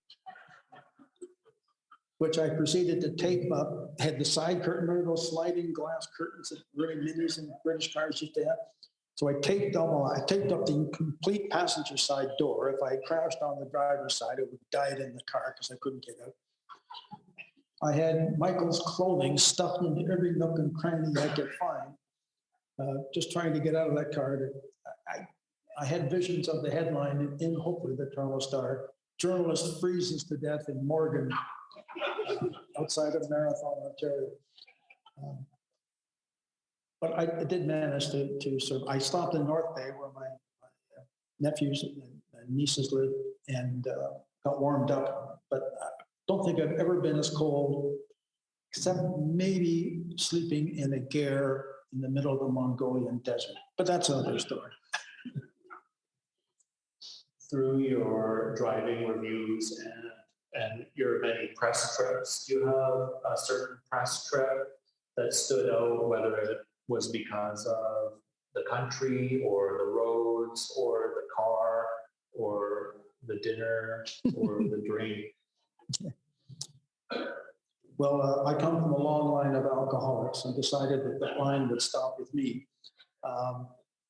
which I proceeded to tape up. Had the side curtain, remember those sliding glass curtains that really minis and British cars used to have? So I taped up the complete passenger side door. If I crashed on the driver's side, it would dive in the car because I couldn't get out. I had Michael's clothing stuffed into every nook and cranny I could find, just trying to get out of that car. I had visions of the headline in hopefully the Toronto Star: "Journalist freezes to death in Morgan outside of Marathon, Ontario." But I did manage to serve. I stopped in North Bay where my nephews and nieces live and got warmed up. But I don't think I've ever been as cold except maybe sleeping in a ger in the middle of the Mongolian desert. But that's another story.
Through your driving reviews and your many press trips, do you have a certain press trip that stood out, whether it was because of the country or the roads or the car or the dinner or the drink?
Well, I come from a long line of alcoholics and decided that that line would stop with me.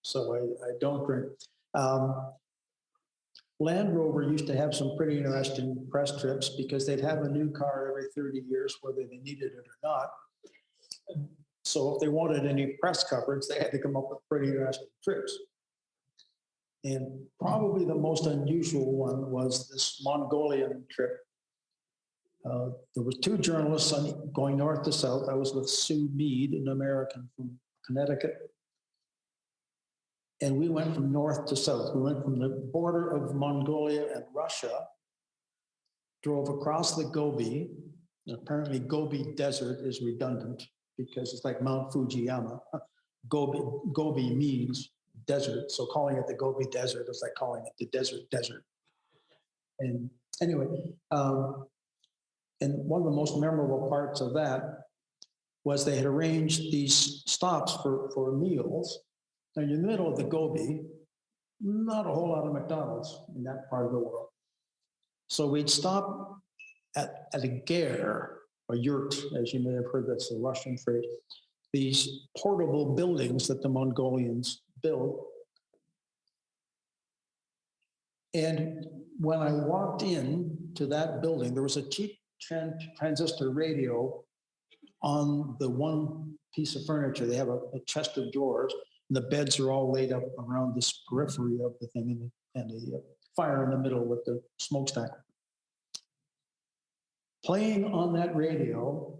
So I don't drink. Land Rover used to have some pretty interesting press trips because they'd have a new car every 30 years, whether they needed it or not. So if they wanted any press coverage, they had to come up with pretty interesting trips. And probably the most unusual one was this Mongolian trip. There were two journalists going north to south. I was with Sue Mead, an American from Connecticut. And we went from north to south. We went from the border of Mongolia and Russia, drove across the Gobi. And apparently Gobi Desert is redundant because it's like Mount Fujiyama. Gobi means desert. So calling it the Gobi Desert is like calling it the desert. And anyway, and one of the most memorable parts of that was they had arranged these stops for meals. Now, in the middle of the Gobi, not a whole lot of McDonald's in that part of the world. So we'd stop at a ger, or yurt, as you may have heard, that's the Russian phrase, these portable buildings that the Mongolians build. And when I walked in to that building, there was a cheap transistor radio on the one piece of furniture. They have a chest of drawers. The beds are all laid up around this periphery of the thing, and a fire in the middle with the smokestack. Playing on that radio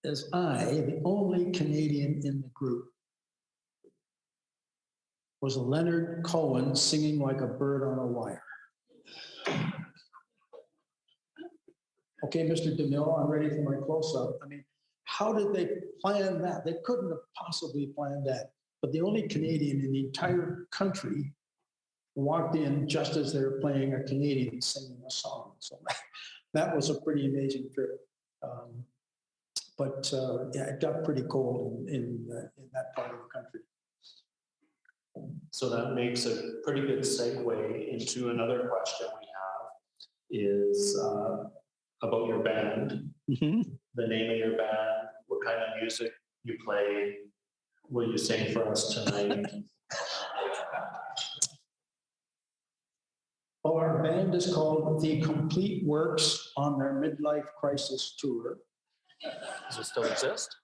is I, the only Canadian in the group, was Leonard Cohen singing like a bird on a wire. Okay, Mr. DeMille, I'm ready for my close-up. I mean, how did they plan that? They couldn't have possibly planned that. But the only Canadian in the entire country walked in just as they were playing a Canadian singing a song. So that was a pretty amazing trip. But yeah, it got pretty cold in that part of the country.
So that makes a pretty good segue into another question we have is about your band, the name of your band, what kind of music you play. Will you sing for us tonight?
Well, our band is called The Complete Works on their Midlife Crisis Tour.
Does it still exist?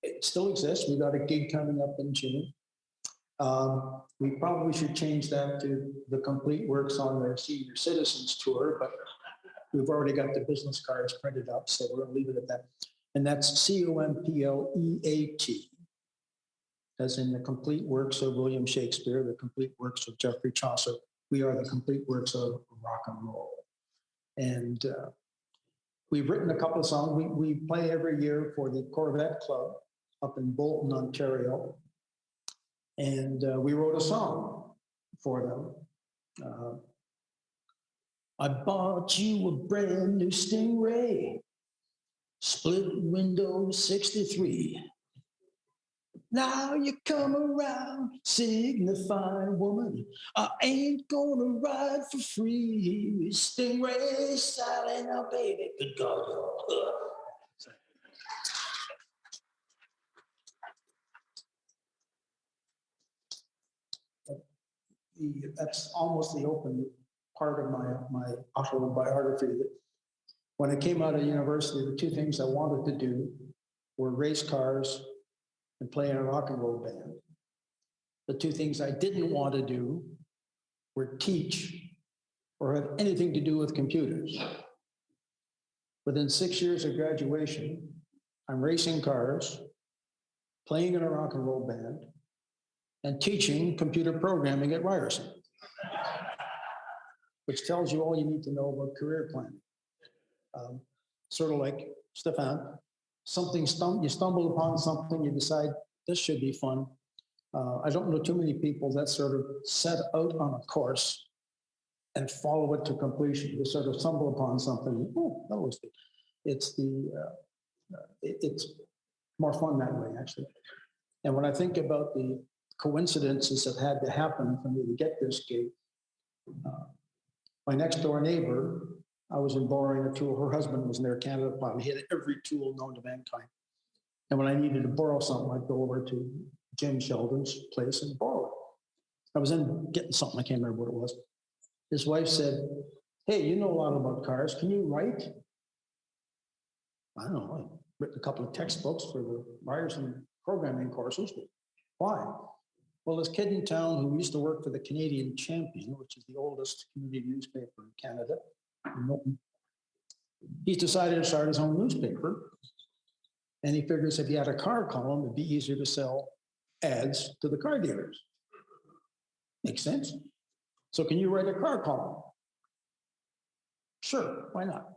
It still exists. We got a gig coming up in June. We probably should change that to The Complete Works on their Senior Citizens Tour, but we've already got the business cards printed up, so we're going to leave it at that. And that's COMPLEAT. As in the complete works of William Shakespeare, the complete works of Geoffrey Chaucer. We are the complete works of rock and roll. And we've written a couple of songs. We play every year for the Corvette Club up in Bolton, Ontario. And we wrote a song for them. I bought you a brand new Stingray, split window 63. Now you come around, signifying woman, I ain't gonna ride for free. Stingray styling now, baby, good God. That's almost the open part of my autobiography. That when I came out of university, the two things I wanted to do were race cars and play in a rock and roll band. The two things I didn't want to do were teach or have anything to do with computers. Within 6 years of graduation, I'm racing cars, playing in a rock and roll band, and teaching computer programming at Ryerson, which tells you all you need to know about career planning. Sort of like Stefan, you stumble upon something, you decide this should be fun. I don't know too many people that sort of set out on a course and follow it to completion. You sort of stumble upon something, oh, that was good. It's more fun that way, actually. And when I think about the coincidences that had to happen for me to get this gig, my next door neighbor, I was in borrowing a tool. Her husband was in Air Canada pilot. He had every tool known to mankind. And when I needed to borrow something, I'd go over to Jim Sheldon's place and borrow it. I was in getting something, I can't remember what it was. His wife said, hey, you know a lot about cars. Can you write? I don't know. I've written a couple of textbooks for the Ryerson programming courses. But why? Well, this kid in town who used to work for the Canadian Champion, which is the oldest community newspaper in Canada, he's decided to start his own newspaper. And he figures if he had a car column, it'd be easier to sell ads to the car dealers. Makes sense. So can you write a car column? Sure, why not?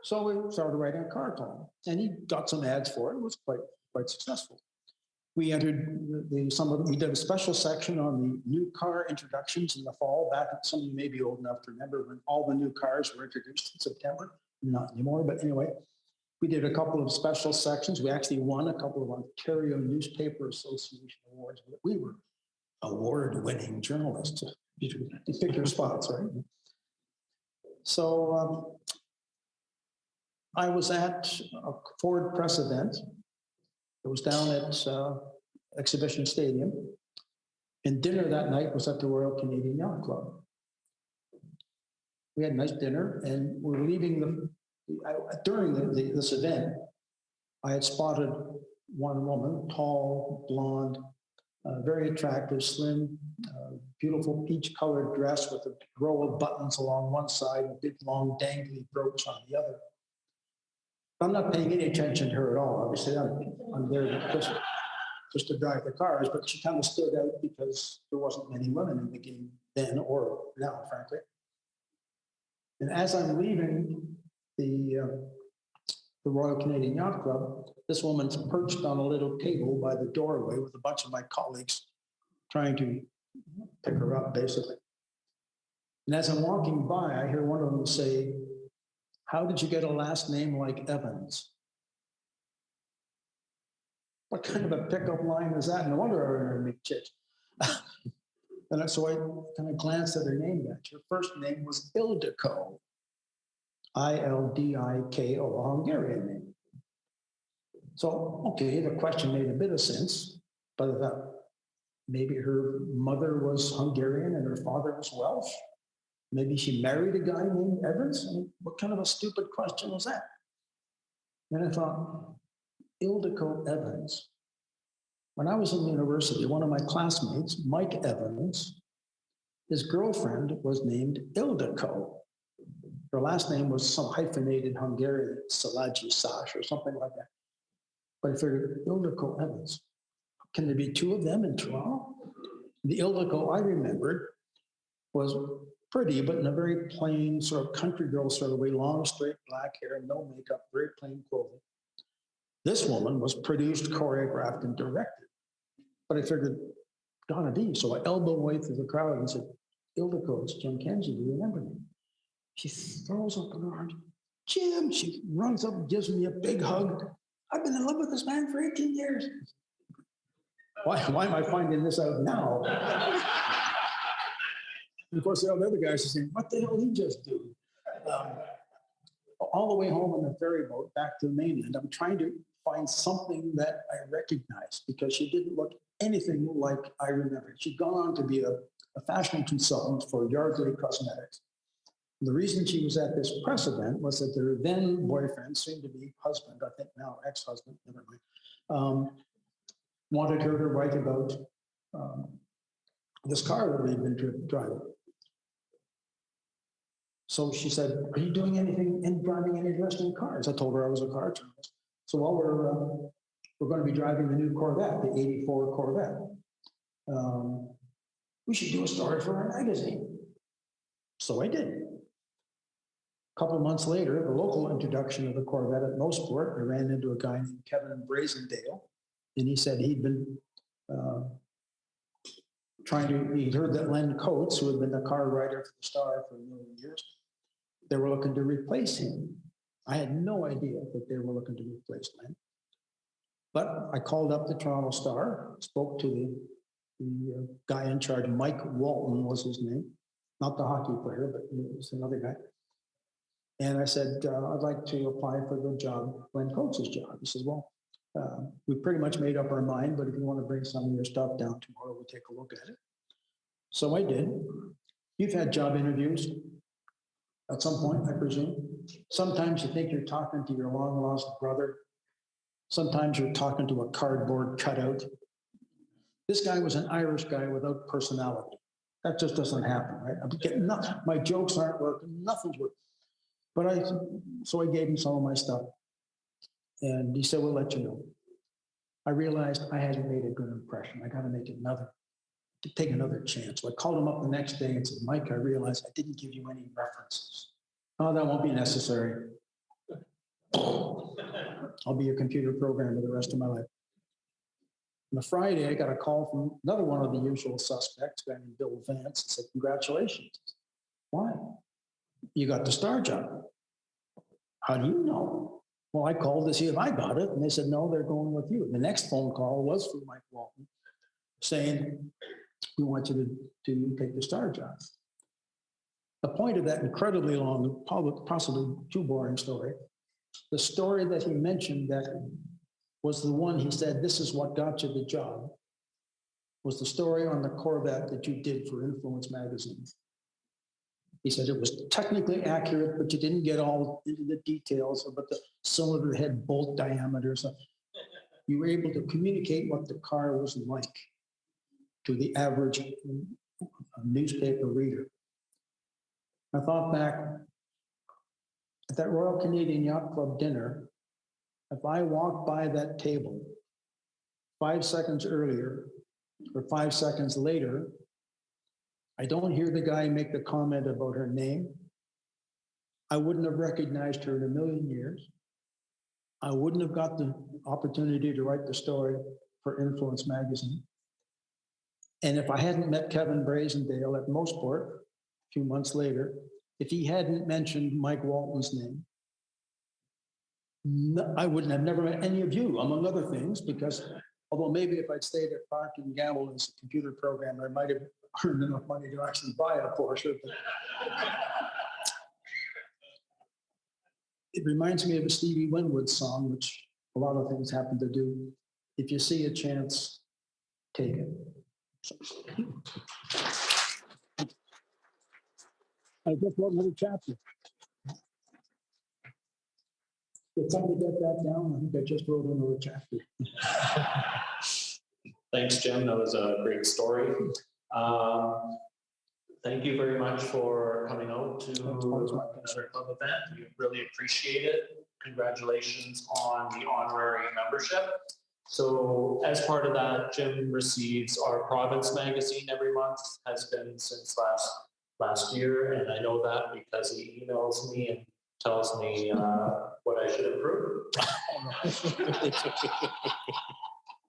So we started writing a car column, and he got some ads for it. It was quite successful. We entered we did a special section on the new car introductions in the fall. Back, some of you may be old enough to remember when all the new cars were introduced in September. Not anymore, but anyway, we did a couple of special sections. We actually won a couple of Ontario Newspaper Association awards. We were award-winning journalists. You pick your spots, right? So I was at a Ford press event. It was down at Exhibition Stadium. And dinner that night was at the Royal Canadian Yacht Club. We had a nice dinner, and we're leaving during this event, I had spotted one woman, tall, blonde, very attractive, slim, beautiful peach-colored dress with a row of buttons along one side and a big, long, dangly brooch on the other. I'm not paying any attention to her at all. Obviously, I'm there just to drive the cars, but she kind of stood out because there wasn't many women in the game then or now, frankly. And as I'm leaving the Royal Canadian Yacht Club, this woman's perched on a little table by the doorway with a bunch of my colleagues trying to pick her up, basically. And as I'm walking by, I hear one of them say, how did you get a last name like Evans? What kind of a pickup line is that? No wonder I remember meet chicks. And so I kind of glanced at her name badge. Her first name was Ildiko. Ildiko, a Hungarian name. So, okay, the question made a bit of sense, but I thought maybe her mother was Hungarian and her father was Welsh. Maybe she married a guy named Evans. I mean, what kind of a stupid question was that? And I thought, Ildiko Evans. When I was in university, one of my classmates, Mike Evans, his girlfriend was named Ildiko. Her last name was some hyphenated Hungarian, Szilágyi Sas or something like that. But I figured, Ildiko Evans. Can there be two of them in Toronto? The Ildiko I remembered was pretty, but in a very plain sort of country girl sort of way, long, straight, black hair, no makeup, very plain clothing. This woman was produced, choreographed, and directed. But I figured, gotta be. So I elbowed away through the crowd and said, Ildiko, it's Jim Kenzie, do you remember me? She throws up her arms. Jim, she runs up and gives me a big hug. I've been in love with this man for 18 years. Why am I finding this out now? And of course, the other guys are saying, what the hell did he just do? All the way home on the ferry boat back to the mainland, I'm trying to find something that I recognize because she didn't look anything like I remembered. She'd gone on to be a fashion consultant for Yardley Cosmetics. The reason she was at this press event was that their then boyfriend, soon to be husband, I think now ex-husband, never mind, wanted her to write about this car that we'd been driving. So she said, are you doing anything in driving any interesting cars? I told her I was a car journalist. So while we're going to be driving the new Corvette, the 84 Corvette, we should do a story for our magazine. So I did. couple months later, the local introduction of the Corvette at Mosport, I ran into a guy named Kevin Brazendale, and he said he'd been he heard that Len Coates, who had been the car rider for the Star for a million years, they were looking to replace him. I had no idea that they were looking to replace Len. But I called up the Toronto Star, spoke to the guy in charge, Mike Walton was his name, not the hockey player, but it was another guy. And I said, I'd like to apply for the job, Len Coates' job. He says, well, we pretty much made up our mind, but if you want to bring some of your stuff down tomorrow, we'll take a look at it. So I did. You've had job interviews at some point, I presume. Sometimes you think you're talking to your long lost brother. Sometimes you're talking to a cardboard cutout. This guy was an Irish guy without personality. That just doesn't happen, right? I'm getting nothing. My jokes aren't working. Nothing's working. But so I gave him some of my stuff. And he said, we'll let you know. I realized I hadn't made a good impression. I got to take another chance. So I called him up the next day and said, Mike, I realized I didn't give you any references. Oh, that won't be necessary. I'll be a computer programmer the rest of my life. On the Friday, I got a call from another one of the usual suspects, a guy named Bill Vance, and said, congratulations. Why? You got the Star job. How do you know? Well, I called to see if I got it, and they said, no, they're going with you. The next phone call was from Mike Walton saying, we want you to take the Star job. The point of that incredibly long, possibly too boring story, the story that he mentioned that was the one he said, this is what got you the job, was the story on the Corvette that you did for Influence magazine. He said it was technically accurate, but you didn't get all into the details about the cylinder head bolt diameters. You were able to communicate what the car was like to the average newspaper reader. I thought back at that Royal Canadian Yacht Club dinner, if I walked by that table 5 seconds earlier or 5 seconds later, I don't hear the guy make the comment about her name. I wouldn't have recognized her in a million years. I wouldn't have got the opportunity to write the story for Influence magazine. And if I hadn't met Kevin Brazendale at Mosport a few months later, if he hadn't mentioned Mike Walton's name, I wouldn't have never met any of you, among other things, because although maybe if I'd stayed at Procter & Gamble as a computer programmer, I might have earned enough money to actually buy a Porsche. But it reminds me of a Stevie Winwood song, which a lot of things happen to do. If you see a chance, take it. I just wrote another chapter. Did somebody get that down? I think I just wrote another chapter.
Thanks, Jim. That was a great story. Thank you very much for coming out to our club event. We really appreciate it. Congratulations on the honorary membership. So as part of that, Jim receives our province magazine every month, has been since last year. And I know that because he emails me and tells me what I should improve.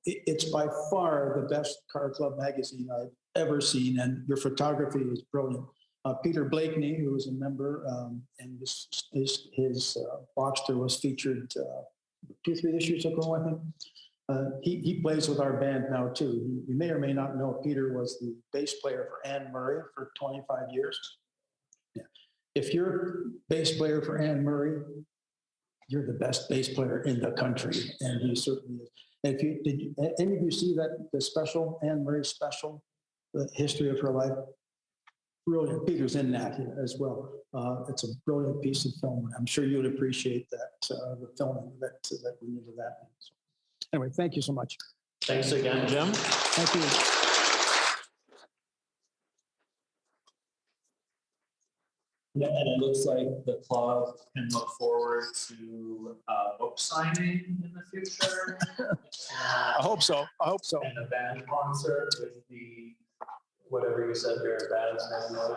It's by far the best car club magazine I've ever seen, and your photography is brilliant. Peter Blakeney, who was a member, and his Boxster was featured 2-3 issues ago, I think. He plays with our band now too. You may or may not know Peter was the bass player for Anne Murray for 25 years. Yeah. If you're bass player for Anne Murray, you're the best bass player in the country, and he certainly is. If you did, any of you see that the special Anne Murray special, the history of her life? Brilliant. Peter's in that here as well. It's a brilliant piece of film. I'm sure you would appreciate that the filming that went into that. So, anyway, thank you so much.
Thanks again, Jim.
Thank you.
Yeah, and it looks like the club can look forward to book signing in the future.
I hope so. I hope so.
And a band concert with the, whatever you said, your band's name was.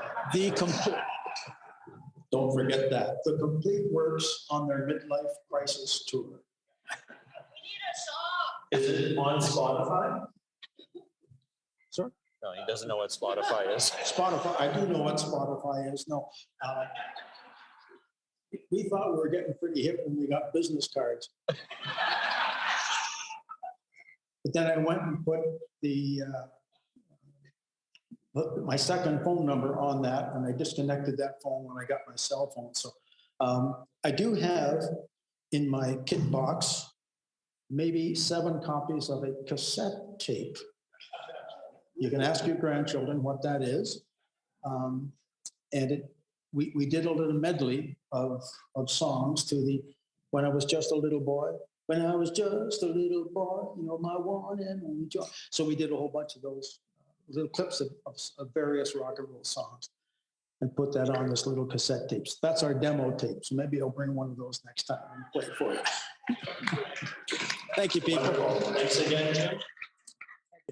Don't forget that. The Complete Works on their midlife crisis tour.
Is it on Spotify?
Sir?
No, he doesn't know what Spotify is.
Spotify, I do know what Spotify is. No. We thought we were getting pretty hip when we got business cards. But then I went and put my second phone number on that, and I disconnected that phone when I got my cell phone. So I do have in my kit box maybe 7 copies of a cassette tape. You can ask your grandchildren what that is. And we did a little medley of songs to the When I Was Just a Little Boy. When I was just a little boy, you know, my one and only joy. So we did a whole bunch of those little clips of various rock and roll songs and put that on this little cassette tapes. That's our demo tape. So maybe I'll bring one of those next time and play it for you. Thank you, people.
Thanks again, Jim.